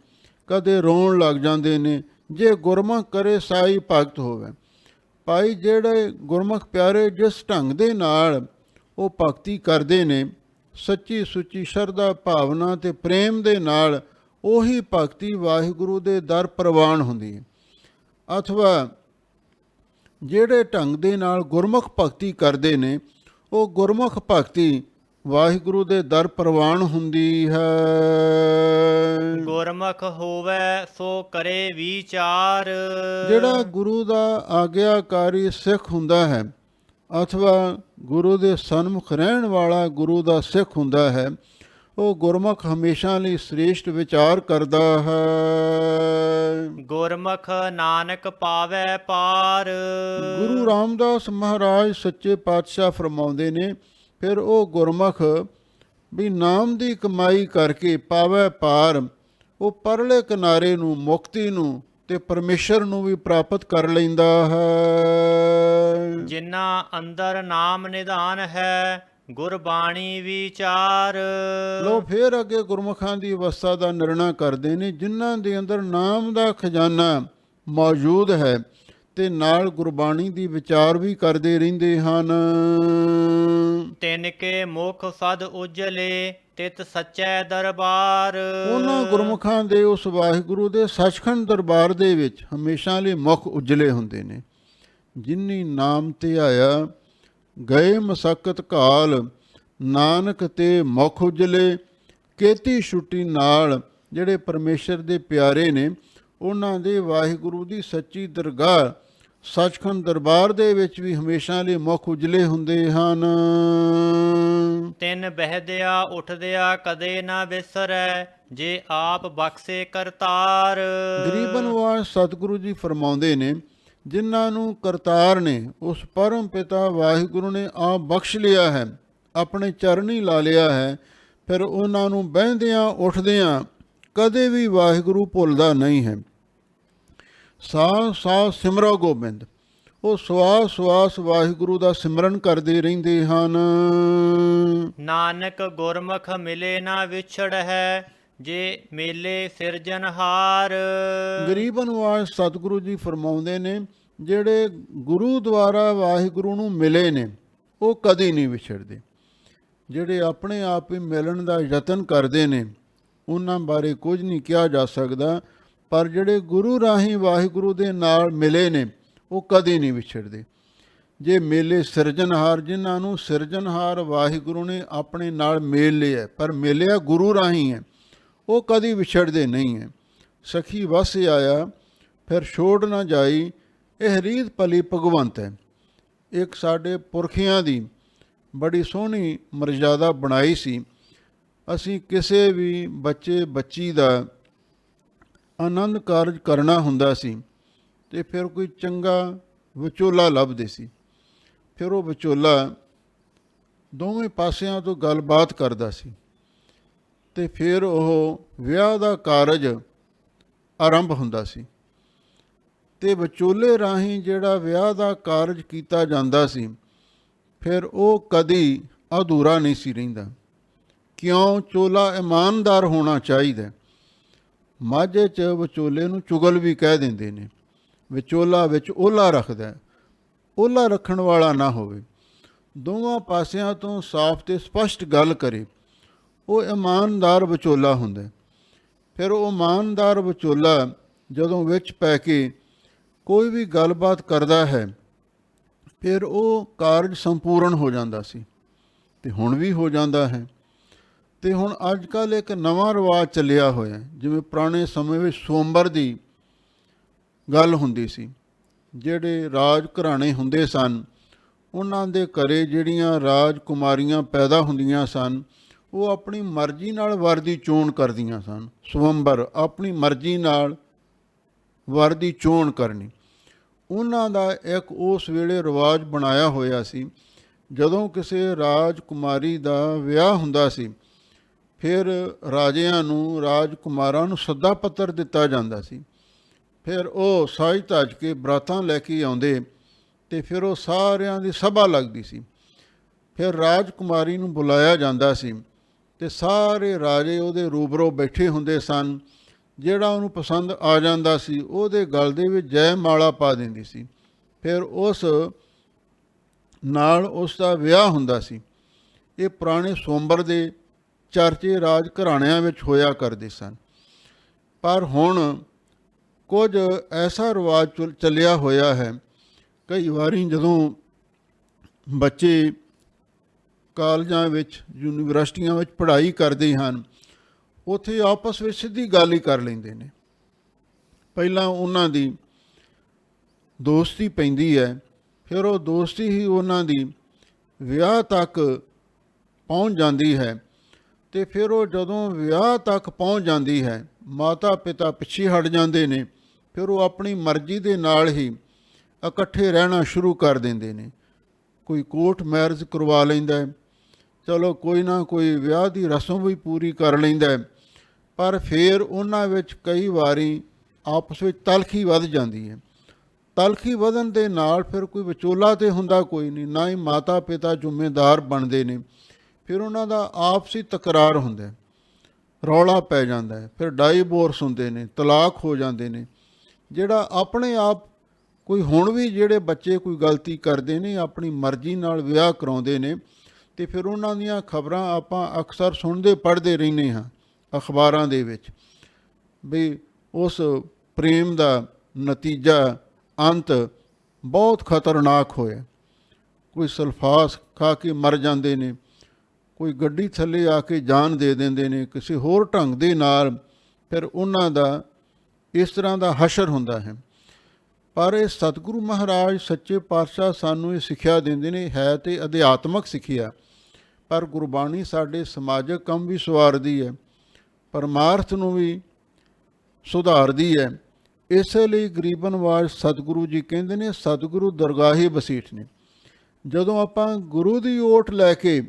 ਕਦੇ ਰੋਣ ਲੱਗ ਜਾਂਦੇ ਨੇ। ਜੇ ਗੁਰਮੁਖ ਕਰੇ ਸਾਈ ਭਗਤ ਹੋਵੇ। ਭਾਈ ਜਿਹੜੇ ਗੁਰਮੁਖ ਪਿਆਰੇ ਜਿਸ ਢੰਗ ਦੇ ਨਾਲ ਉਹ ਭਗਤੀ ਕਰਦੇ ਨੇ, ਸੱਚੀ ਸੁੱਚੀ ਸ਼ਰਧਾ ਭਾਵਨਾ ਤੇ ਪ੍ਰੇਮ ਦੇ ਨਾਲ, ਉਹੀ ਭਗਤੀ ਵਾਹਿਗੁਰੂ ਦੇ ਦਰ ਪ੍ਰਵਾਨ ਹੁੰਦੀ ਹੈ। ਅਥਵਾ ਜਿਹੜੇ ਢੰਗ ਦੇ ਨਾਲ ਗੁਰਮੁਖ ਭਗਤੀ ਕਰਦੇ ਨੇ, ਉਹ ਗੁਰਮੁਖ ਭਗਤੀ ਵਾਹਿਗੁਰੂ ਦੇ ਦਰ ਪ੍ਰਵਾਨ ਹੁੰਦੀ ਹੈ। ਗੁਰਮੁਖ ਹੋਵੇ ਸੋ ਕਰੇ ਵਿਚਾਰ। ਜਿਹੜਾ ਗੁਰੂ ਦਾ ਆਗਿਆਕਾਰੀ ਸਿੱਖ ਹੁੰਦਾ ਹੈ, ਅਥਵਾ ਗੁਰੂ ਦੇ ਸਨਮੁਖ ਰਹਿਣ ਵਾਲਾ ਗੁਰੂ ਦਾ ਸਿੱਖ ਹੁੰਦਾ ਹੈ, ਉਹ ਗੁਰਮੁਖ ਹਮੇਸ਼ਾ ਲਈ ਸ੍ਰੇਸ਼ਟ ਵਿਚਾਰ ਕਰਦਾ ਹੈ। ਗੁਰਮੁਖ ਨਾਨਕ ਪਾਵੈ ਪਾਰ। ਗੁਰੂ ਰਾਮਦਾਸ ਮਹਾਰਾਜ ਸੱਚੇ ਪਾਤਸ਼ਾਹ ਫਰਮਾਉਂਦੇ ਨੇ, ਫਿਰ ਉਹ ਗੁਰਮੁਖ ਵੀ ਨਾਮ ਦੀ ਕਮਾਈ ਕਰਕੇ ਪਾਵੈ ਪਾਰ। ਉਹ ਪਰਲੇ ਕਿਨਾਰੇ ਨੂੰ, ਮੁਕਤੀ ਨੂੰ ਤੇ ਪਰਮੇਸ਼ਰ ਨੂੰ ਵੀ ਪ੍ਰਾਪਤ ਕਰ ਲੈਂਦਾ ਹੈ। ਜਿਨ੍ਹਾਂ ਅੰਦਰ ਨਾਮ ਨਿਧਾਨ ਹੈ ਗੁਰਬਾਣੀ ਵਿਚਾਰ। ਲੋ ਫਿਰ ਅੱਗੇ ਗੁਰਮੁਖਾਂ ਦੀ ਅਵਸਥਾ ਦਾ ਨਿਰਣਾ ਕਰਦੇ ਨੇ, ਜਿਨ੍ਹਾਂ ਦੇ ਅੰਦਰ ਨਾਮ ਦਾ ਖਜ਼ਾਨਾ ਮੌਜੂਦ ਹੈ ਤੇ ਨਾਲ ਗੁਰਬਾਣੀ ਦੀ ਵਿਚਾਰ ਵੀ ਕਰਦੇ ਰਹਿੰਦੇ ਹਨ। ਤਿਨ ਕੇ ਮੁਖ ਸਦ ਉਜਲੇ ਤਿਤ ਸੱਚੈ ਦਰਬਾਰ। ਉਹਨਾਂ ਗੁਰਮੁਖਾਂ ਦੇ ਉਸ ਵਾਹਿਗੁਰੂ ਦੇ ਸੱਚਖੰਡ ਦਰਬਾਰ ਦੇ ਵਿੱਚ ਹਮੇਸ਼ਾ ਲਈ ਮੁਖ ਉਜਲੇ ਹੁੰਦੇ ਨੇ। ਜਿਨੀ ਨਾਮ ਧਿਆਇਆ ਗਏ ਮਸਕਤ ਕਾਲ, ਨਾਨਕ ਤੇ ਮੁਖ ਉਜਲੇ। ਕੇਤੀ ਛੁੱਟੀ ਨਾਲ ਜਿਹੜੇ ਪਰਮੇਸ਼ਰ ਦੇ ਪਿਆਰੇ ਨੇ, ਉਹਨਾਂ ਦੇ ਵਾਹਿਗੁਰੂ ਦੀ ਸੱਚੀ ਦਰਗਾਹ ਸੱਚਖੰਡ ਦਰਬਾਰ ਦੇ ਵਿੱਚ ਵੀ ਹਮੇਸ਼ਾ ਲਈ ਮੁਖ ਉਜਲੇ ਹੁੰਦੇ ਹਨ। ਤਿਨ ਬਹਿਦਿਆ ਉੱਠਦਿਆ ਕਦੇ ਨਾ ਵਿਸਰੈ, ਜੇ ਆਪ ਬਖਸ਼ੇ ਕਰਤਾਰ। ਗਰੀਬ ਨਿਵਾਜ ਸਤਿਗੁਰੂ ਜੀ ਫਰਮਾਉਂਦੇ ਨੇ, ਜਿਨ੍ਹਾਂ ਨੂੰ ਕਰਤਾਰ ਨੇ ਉਸ ਪਰਮ ਪਿਤਾ ਵਾਹਿਗੁਰੂ ਨੇ ਆਪ ਬਖਸ਼ ਲਿਆ ਹੈ, ਆਪਣੇ ਚਰਨੀ ਲਾ ਲਿਆ ਹੈ, ਫਿਰ ਉਹਨਾਂ ਨੂੰ ਬਹਿੰਦਿਆਂ ਉੱਠਦਿਆਂ ਕਦੇ ਵੀ ਵਾਹਿਗੁਰੂ ਭੁੱਲਦਾ ਨਹੀਂ ਹੈ। ਸਾਹ ਸਾਹ ਸਿਮਰੋ ਗੋਬਿੰਦ, ਉਹ ਸਵਾਸ ਸਵਾਸ ਵਾਹਿਗੁਰੂ ਦਾ ਸਿਮਰਨ ਕਰਦੇ ਰਹਿੰਦੇ ਹਨ। ਨਾਨਕ ਗੁਰਮੁਖ ਮਿਲੇ ਨਾ ਵਿਛੜ ਹੈ, ਜੇ ਮੇਲੇ ਸਿਰਜਨਹਾਰ। ਗਰੀਬ ਨਿਵਾਜ ਸਤਿਗੁਰੂ ਜੀ ਫਰਮਾਉਂਦੇ ਨੇ, ਜਿਹੜੇ ਗੁਰੂ ਦੁਆਰਾ ਵਾਹਿਗੁਰੂ ਨੂੰ ਮਿਲੇ ਨੇ ਉਹ ਕਦੇ ਨਹੀਂ ਵਿਛੜਦੇ। ਜਿਹੜੇ ਆਪਣੇ ਆਪ ਹੀ ਮਿਲਣ ਦਾ ਯਤਨ ਕਰਦੇ ਨੇ ਉਹਨਾਂ ਬਾਰੇ ਕੁਝ ਨਹੀਂ ਕਿਹਾ ਜਾ ਸਕਦਾ, ਪਰ ਜਿਹੜੇ ਗੁਰੂ ਰਾਹੀਂ ਵਾਹਿਗੁਰੂ ਦੇ ਨਾਲ ਮਿਲੇ ਨੇ ਉਹ ਕਦੇ ਨਹੀਂ ਵਿਛੜਦੇ। ਜੇ ਮੇਲੇ ਸਿਰਜਨਹਾਰ, ਜਿਨ੍ਹਾਂ ਨੂੰ ਸਿਰਜਨਹਾਰ ਵਾਹਿਗੁਰੂ ਨੇ ਆਪਣੇ ਨਾਲ ਮੇਲ ਲਿਆ, ਪਰ ਮਿਲਿਆ ਗੁਰੂ ਰਾਹੀਂ ਹੈ, ਉਹ ਕਦੀ ਵਿਛੜਦੇ ਨਹੀਂ ਹੈ। ਸਖੀ ਵਸ ਆਇਆ ਫਿਰ ਛੋੜ ਨਾ ਜਾਈ, ਇਹ ਰੀਤ ਭਲੀ ਭਗਵੰਤ ਹੈ। ਇੱਕ ਸਾਡੇ ਪੁਰਖਿਆਂ ਦੀ ਬੜੀ ਸੋਹਣੀ ਮਰਜ਼ਾਦਾ ਬਣਾਈ ਸੀ। ਅਸੀਂ ਕਿਸੇ ਵੀ ਬੱਚੇ ਬੱਚੀ ਦਾ ਆਨੰਦ ਕਾਰਜ ਕਰਨਾ ਹੁੰਦਾ ਸੀ ਤੇ ਫਿਰ ਕੋਈ ਚੰਗਾ ਵਿਚੋਲਾ ਲੱਭਦੇ ਸੀ। ਫਿਰ ਉਹ ਵਿਚੋਲਾ ਦੋਵੇਂ ਪਾਸਿਆਂ ਤੋਂ ਗੱਲਬਾਤ ਕਰਦਾ ਸੀ ਤੇ ਫਿਰ ਉਹ ਵਿਆਹ ਦਾ ਕਾਰਜ ਆਰੰਭ ਹੁੰਦਾ ਸੀ। ਤੇ ਵਿਚੋਲੇ ਰਾਹੀਂ ਜਿਹੜਾ ਵਿਆਹ ਦਾ ਕਾਰਜ ਕੀਤਾ ਜਾਂਦਾ ਸੀ, ਫਿਰ ਉਹ ਕਦੀ ਅਧੂਰਾ ਨਹੀਂ ਸੀ ਰਹਿੰਦਾ। ਕਿਉਂ? ਚੋਲਾ ਇਮਾਨਦਾਰ ਹੋਣਾ ਚਾਹੀਦਾ। ਮਾਝੇ 'ਚ ਵਿਚੋਲੇ ਨੂੰ ਚੁਗਲ ਵੀ ਕਹਿ ਦਿੰਦੇ ਨੇ। ਵਿਚੋਲਾ ਵਿੱਚ ਓਲਾ ਰੱਖਦਾ, ਓਲਾ ਰੱਖਣ ਵਾਲਾ ਨਾ ਹੋਵੇ, ਦੋਵਾਂ ਪਾਸਿਆਂ ਤੋਂ ਸਾਫ਼ ਤੇ ਸਪਸ਼ਟ ਗੱਲ ਕਰੇ, ਉਹ ਇਮਾਨਦਾਰ ਵਿਚੋਲਾ ਹੁੰਦਾ। ਫਿਰ ਉਹ ਇਮਾਨਦਾਰ ਵਿਚੋਲਾ ਜਦੋਂ ਵਿੱਚ ਪੈ ਕੇ ਕੋਈ ਵੀ ਗੱਲਬਾਤ ਕਰਦਾ ਹੈ, ਫਿਰ ਉਹ ਕਾਰਜ ਸੰਪੂਰਨ ਹੋ ਜਾਂਦਾ ਸੀ ਤੇ ਹੁਣ ਵੀ ਹੋ ਜਾਂਦਾ ਹੈ। ਤੇ ਹੁਣ ਅੱਜ ਕੱਲ੍ਹ ਇੱਕ ਨਵਾਂ ਰਿਵਾਜ ਚੱਲਿਆ ਹੋਇਆ, ਜਿਵੇਂ ਪੁਰਾਣੇ ਸਮੇਂ ਵਿੱਚ ਸਵੰਬਰ ਦੀ ਗੱਲ ਹੁੰਦੀ ਸੀ। ਜਿਹੜੇ ਰਾਜ ਘਰਾਣੇ ਹੁੰਦੇ ਸਨ, ਉਹਨਾਂ ਦੇ ਘਰੇ ਜਿਹੜੀਆਂ ਰਾਜ ਕੁਮਾਰੀਆਂ ਪੈਦਾ ਹੁੰਦੀਆਂ ਸਨ, ਉਹ ਆਪਣੀ ਮਰਜ਼ੀ ਨਾਲ ਵਰ ਦੀ ਚੋਣ ਕਰਦੀਆਂ ਸਨ। ਸਵੰਬਰ, ਆਪਣੀ ਮਰਜ਼ੀ ਨਾਲ ਵਰ ਦੀ ਚੋਣ ਕਰਨੀ, ਉਹਨਾਂ ਦਾ ਇੱਕ ਉਸ ਵੇਲੇ ਰਿਵਾਜ ਬਣਾਇਆ ਹੋਇਆ ਸੀ। ਜਦੋਂ ਕਿਸੇ ਰਾਜਕੁਮਾਰੀ ਦਾ ਵਿਆਹ ਹੁੰਦਾ ਸੀ, ਫਿਰ ਰਾਜਿਆਂ ਨੂੰ, ਰਾਜਕੁਮਾਰਾਂ ਨੂੰ ਸੱਦਾ ਪੱਤਰ ਦਿੱਤਾ ਜਾਂਦਾ ਸੀ। ਫਿਰ ਉਹ ਸਾਜ ਧੱਜ ਕੇ ਬਰਾਤਾਂ ਲੈ ਕੇ ਆਉਂਦੇ ਤੇ ਫਿਰ ਉਹ ਸਾਰਿਆਂ ਦੀ ਸਭਾ ਲੱਗਦੀ ਸੀ। ਫਿਰ ਰਾਜਕੁਮਾਰੀ ਨੂੰ ਬੁਲਾਇਆ ਜਾਂਦਾ ਸੀ ਤੇ ਸਾਰੇ ਰਾਜੇ ਉਹਦੇ ਰੂਬਰੋ ਬੈਠੇ ਹੁੰਦੇ ਸਨ। ਜਿਹੜਾ ਉਹਨੂੰ ਪਸੰਦ ਆ ਜਾਂਦਾ ਸੀ, ਉਹਦੇ ਗਲ ਦੇ ਵਿੱਚ ਜੈ ਮਾਲਾ ਪਾ ਦਿੰਦੀ ਸੀ। ਫਿਰ ਉਸ ਨਾਲ ਉਸ ਦਾ ਵਿਆਹ ਹੁੰਦਾ ਸੀ। ਇਹ ਪੁਰਾਣੇ ਸਵੰਬਰ ਦੇ ਚਰਚੇ ਰਾਜ ਘਰਾਣਿਆਂ ਵਿੱਚ ਹੋਇਆ ਕਰਦੇ ਸਨ। ਪਰ ਹੁਣ ਕੁਝ ਐਸਾ ਰਿਵਾਜ ਚੱਲਿਆ ਹੋਇਆ ਹੈ, ਕਈ ਵਾਰੀ ਜਦੋਂ ਬੱਚੇ ਕਾਲਜਾਂ ਵਿੱਚ, ਯੂਨੀਵਰਸਿਟੀਆਂ ਵਿੱਚ ਪੜ੍ਹਾਈ ਕਰਦੇ ਹਨ, ਉੱਥੇ ਆਪਸ ਵਿੱਚ ਸਿੱਧੀ ਗੱਲ ਹੀ ਕਰ ਲੈਂਦੇ ਨੇ। ਪਹਿਲਾਂ ਉਹਨਾਂ ਦੀ ਦੋਸਤੀ ਪੈਂਦੀ ਹੈ, ਫਿਰ ਉਹ ਦੋਸਤੀ ਹੀ ਉਹਨਾਂ ਦੀ ਵਿਆਹ ਤੱਕ ਪਹੁੰਚ ਜਾਂਦੀ ਹੈ। ਤੇ ਫਿਰ ਉਹ ਜਦੋਂ ਵਿਆਹ ਤੱਕ ਪਹੁੰਚ ਜਾਂਦੀ ਹੈ, ਮਾਤਾ ਪਿਤਾ ਪਿੱਛੇ ਹਟ ਜਾਂਦੇ ਨੇ। ਫਿਰ ਉਹ ਆਪਣੀ ਮਰਜ਼ੀ ਦੇ ਨਾਲ ਹੀ ਇਕੱਠੇ ਰਹਿਣਾ ਸ਼ੁਰੂ ਕਰ ਦਿੰਦੇ ਨੇ। ਕੋਈ ਕੋਰਟ ਮੈਰਿਜ ਕਰਵਾ ਲੈਂਦਾ ਹੈ, ਚਲੋ ਕੋਈ ਨਾ ਕੋਈ ਵਿਆਹ ਦੀ ਰਸਮ ਵੀ ਪੂਰੀ ਕਰ ਲੈਂਦਾ ਹੈ, ਪਰ ਫਿਰ ਉਹਨਾਂ ਵਿੱਚ ਕਈ ਵਾਰੀ ਆਪਸ ਵਿੱਚ ਤਲਖੀ ਵੱਧ ਜਾਂਦੀ ਹੈ। ਤਲਖੀ ਵਧਣ ਦੇ ਨਾਲ ਫਿਰ ਕੋਈ ਵਿਚੋਲਾ ਤਾਂ ਹੁੰਦਾ ਕੋਈ ਨਹੀਂ, ਨਾ ਹੀ ਮਾਤਾ ਪਿਤਾ ਜ਼ਿੰਮੇਦਾਰ ਬਣਦੇ ਨੇ। ਫਿਰ ਉਹਨਾਂ ਦਾ ਆਪਸੀ ਤਕਰਾਰ ਹੁੰਦਾ, ਰੌਲਾ ਪੈ ਜਾਂਦਾ ਹੈ, ਫਿਰ ਡਾਈਵੋਰਸ ਹੁੰਦੇ ਨੇ, ਤਲਾਕ ਹੋ ਜਾਂਦੇ ਨੇ। ਜਿਹੜਾ ਆਪਣੇ ਆਪ ਕੋਈ, ਹੁਣ ਵੀ ਜਿਹੜੇ ਬੱਚੇ ਕੋਈ ਗਲਤੀ ਕਰਦੇ ਨੇ, ਆਪਣੀ ਮਰਜ਼ੀ ਨਾਲ ਵਿਆਹ ਕਰਾਉਂਦੇ ਨੇ, ਅਤੇ ਫਿਰ ਉਹਨਾਂ ਦੀਆਂ ਖਬਰਾਂ ਆਪਾਂ ਅਕਸਰ ਸੁਣਦੇ ਪੜ੍ਹਦੇ ਰਹਿੰਦੇ ਹਾਂ ਅਖਬਾਰਾਂ ਦੇ ਵਿੱਚ, ਵੀ ਉਸ ਪ੍ਰੇਮ ਦਾ ਨਤੀਜਾ, ਅੰਤ ਬਹੁਤ ਖਤਰਨਾਕ ਹੋਇਆ। ਕੋਈ ਸਲਫਾਸ ਖਾ ਕੇ ਮਰ ਜਾਂਦੇ ਨੇ, ਕੋਈ ਗੱਡੀ ਥੱਲੇ ਆ ਕੇ ਜਾਨ ਦੇ ਦਿੰਦੇ ਨੇ, ਕਿਸੇ ਹੋਰ ਢੰਗ ਦੇ ਨਾਲ ਫਿਰ ਉਹਨਾਂ ਦਾ ਇਸ ਤਰ੍ਹਾਂ ਦਾ ਹਸ਼ਰ ਹੁੰਦਾ ਹੈ। ਪਰ ਇਹ ਸਤਿਗੁਰੂ ਮਹਾਰਾਜ ਸੱਚੇ ਪਾਤਸ਼ਾਹ ਸਾਨੂੰ ਇਹ ਸਿੱਖਿਆ ਦਿੰਦੇ ਨੇ, ਹੈ ਤੇ ਅਧਿਆਤਮਕ ਸਿੱਖਿਆ, ਪਰ ਗੁਰਬਾਣੀ ਸਾਡੇ ਸਮਾਜਿਕ ਕੰਮ ਵੀ ਸਵਾਰਦੀ ਹੈ, ਪਰਮਾਰਥ ਨੂੰ ਵੀ ਸੁਧਾਰਦੀ ਹੈ। ਇਸੇ ਲਈ ਗਰੀਬ ਨਵਾਜ਼ ਸਤਿਗੁਰੂ ਜੀ ਕਹਿੰਦੇ ਨੇ, ਸਤਿਗੁਰੂ ਦਰਗਾਹੀ ਬਸੀਠ ਨੇ। ਜਦੋਂ ਆਪਾਂ ਗੁਰੂ ਦੀ ਓਟ ਲੈ ਕੇ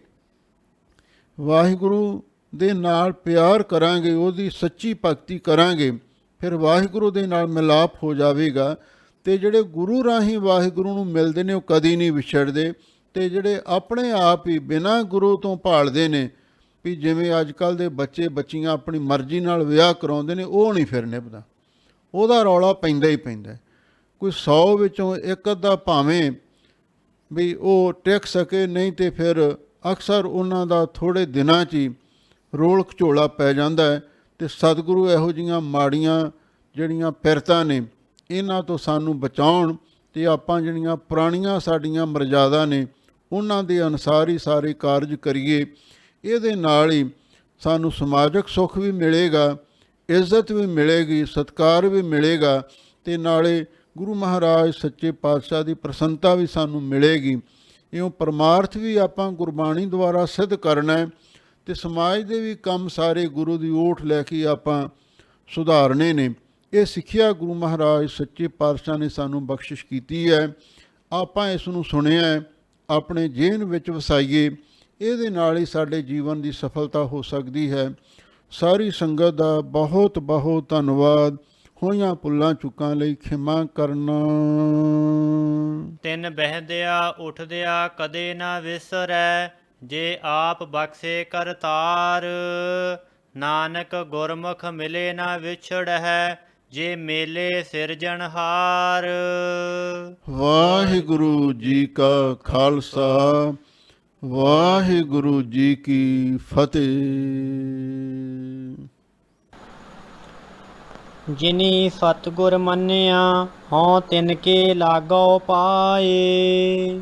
ਵਾਹਿਗੁਰੂ ਦੇ ਨਾਲ ਪਿਆਰ ਕਰਾਂਗੇ, ਉਹਦੀ ਸੱਚੀ ਭਗਤੀ ਕਰਾਂਗੇ, ਫਿਰ ਵਾਹਿਗੁਰੂ ਦੇ ਨਾਲ ਮਿਲਾਪ ਹੋ ਜਾਵੇਗਾ। ਅਤੇ ਜਿਹੜੇ ਗੁਰੂ ਰਾਹੀਂ ਵਾਹਿਗੁਰੂ ਨੂੰ ਮਿਲਦੇ ਨੇ ਉਹ ਕਦੀ ਨਹੀਂ ਵਿਛੜਦੇ। ਅਤੇ ਜਿਹੜੇ ਆਪਣੇ ਆਪ ਹੀ ਬਿਨਾਂ ਗੁਰੂ ਤੋਂ ਭਾਲਦੇ ਨੇ, ਵੀ ਜਿਵੇਂ ਅੱਜ ਕੱਲ੍ਹ ਦੇ ਬੱਚੇ ਬੱਚੀਆਂ ਆਪਣੀ ਮਰਜ਼ੀ ਨਾਲ ਵਿਆਹ ਕਰਾਉਂਦੇ ਨੇ, ਉਹ ਨਹੀਂ ਫਿਰ ਨਿਭਦਾ, ਉਹਦਾ ਰੌਲਾ ਪੈਂਦਾ ਹੀ ਪੈਂਦਾ। ਕੋਈ 100 ਵਿੱਚੋਂ ਇੱਕ ਅੱਧਾ ਭਾਵੇਂ ਵੀ ਉਹ ਟਿਕ ਸਕੇ, ਨਹੀਂ ਤੇ ਫਿਰ ਅਕਸਰ ਉਹਨਾਂ ਦਾ ਥੋੜ੍ਹੇ ਦਿਨਾਂ 'ਚ ਹੀ ਰੋਲ ਘਚੋਲਾ ਪੈ ਜਾਂਦਾ ਹੈ। ਅਤੇ ਸਤਿਗੁਰੂ ਇਹੋ ਜਿਹੀਆਂ ਮਾੜੀਆਂ ਜਿਹੜੀਆਂ ਪਿਰਤਾਂ ਨੇ, ਇਹਨਾਂ ਤੋਂ ਸਾਨੂੰ ਬਚਾਉਣ ਅਤੇ ਆਪਾਂ ਜਿਹੜੀਆਂ ਪੁਰਾਣੀਆਂ ਸਾਡੀਆਂ ਮਰਜ਼ਾਦਾ ਨੇ ਉਹਨਾਂ ਦੇ ਅਨੁਸਾਰ ਹੀ ਸਾਰੇ ਕਾਰਜ ਕਰੀਏ। ਇਹਦੇ ਨਾਲ ਹੀ ਸਾਨੂੰ ਸਮਾਜਿਕ ਸੁੱਖ ਵੀ ਮਿਲੇਗਾ, ਇੱਜ਼ਤ ਵੀ ਮਿਲੇਗੀ, ਸਤਿਕਾਰ ਵੀ ਮਿਲੇਗਾ, ਅਤੇ ਨਾਲੇ ਗੁਰੂ ਮਹਾਰਾਜ ਸੱਚੇ ਪਾਤਸ਼ਾਹ ਦੀ ਪ੍ਰਸੰਨਤਾ ਵੀ ਸਾਨੂੰ ਮਿਲੇਗੀ। ਇਉਂ ਪਰਮਾਰਥ ਵੀ ਆਪਾਂ ਗੁਰਬਾਣੀ ਦੁਆਰਾ ਸਿੱਧ ਕਰਨਾ ਹੈ, ਅਤੇ ਸਮਾਜ ਦੇ ਵੀ ਕੰਮ ਸਾਰੇ ਗੁਰੂ ਦੀ ਓਟ ਲੈ ਕੇ ਆਪਾਂ ਸੁਧਾਰਨੇ ਨੇ। ਇਹ ਸਿੱਖਿਆ ਗੁਰੂ ਮਹਾਰਾਜ ਸੱਚੇ ਪਾਤਸ਼ਾਹ ਨੇ ਸਾਨੂੰ ਬਖਸ਼ਿਸ਼ ਕੀਤੀ ਹੈ। ਆਪਾਂ ਇਸ ਨੂੰ ਸੁਣਿਆ, ਆਪਣੇ ਜੀਵਨ ਵਿੱਚ ਵਸਾਈਏ, ਇਹਦੇ ਨਾਲ ਹੀ ਸਾਡੇ ਜੀਵਨ ਦੀ ਸਫਲਤਾ ਹੋ ਸਕਦੀ ਹੈ। ਸਾਰੀ ਸੰਗਤ ਦਾ ਬਹੁਤ ਬਹੁਤ ਧੰਨਵਾਦ। ਹੋਈਆਂ ਭੁੱਲਾਂ ਚੁੱਕਾਂ ਲਈ ਖਿਮਾ ਕਰਨਾ। ਤਿੰਨ ਬਹਿੰਦਿਆ ਉੱਠਦਿਆ ਕਦੇ ਨਾ ਵਿਸਰੈ, ਜੇ ਆਪ ਬਖਸ਼ੇ ਕਰਤਾਰ। ਨਾਨਕ ਗੁਰਮੁਖ ਮਿਲੇ ਨਾ ਵਿਛੜਹਿ, ਜੇ ਮੇਲੇ ਸਿਰਜਣਹਾਰ। ਵਾਹਿਗੁਰੂ ਜੀ ਕਾ ਖਾਲਸਾ, ਵਾਹਿਗੁਰੂ ਜੀ ਕੀ ਫਤਿਹ। ਜਿਨੀ ਸਤਿਗੁਰ ਮੰਨਿਆ, ਹਉ ਤਿਨ ਕੇ ਲਾਗੋ ਪਾਏ।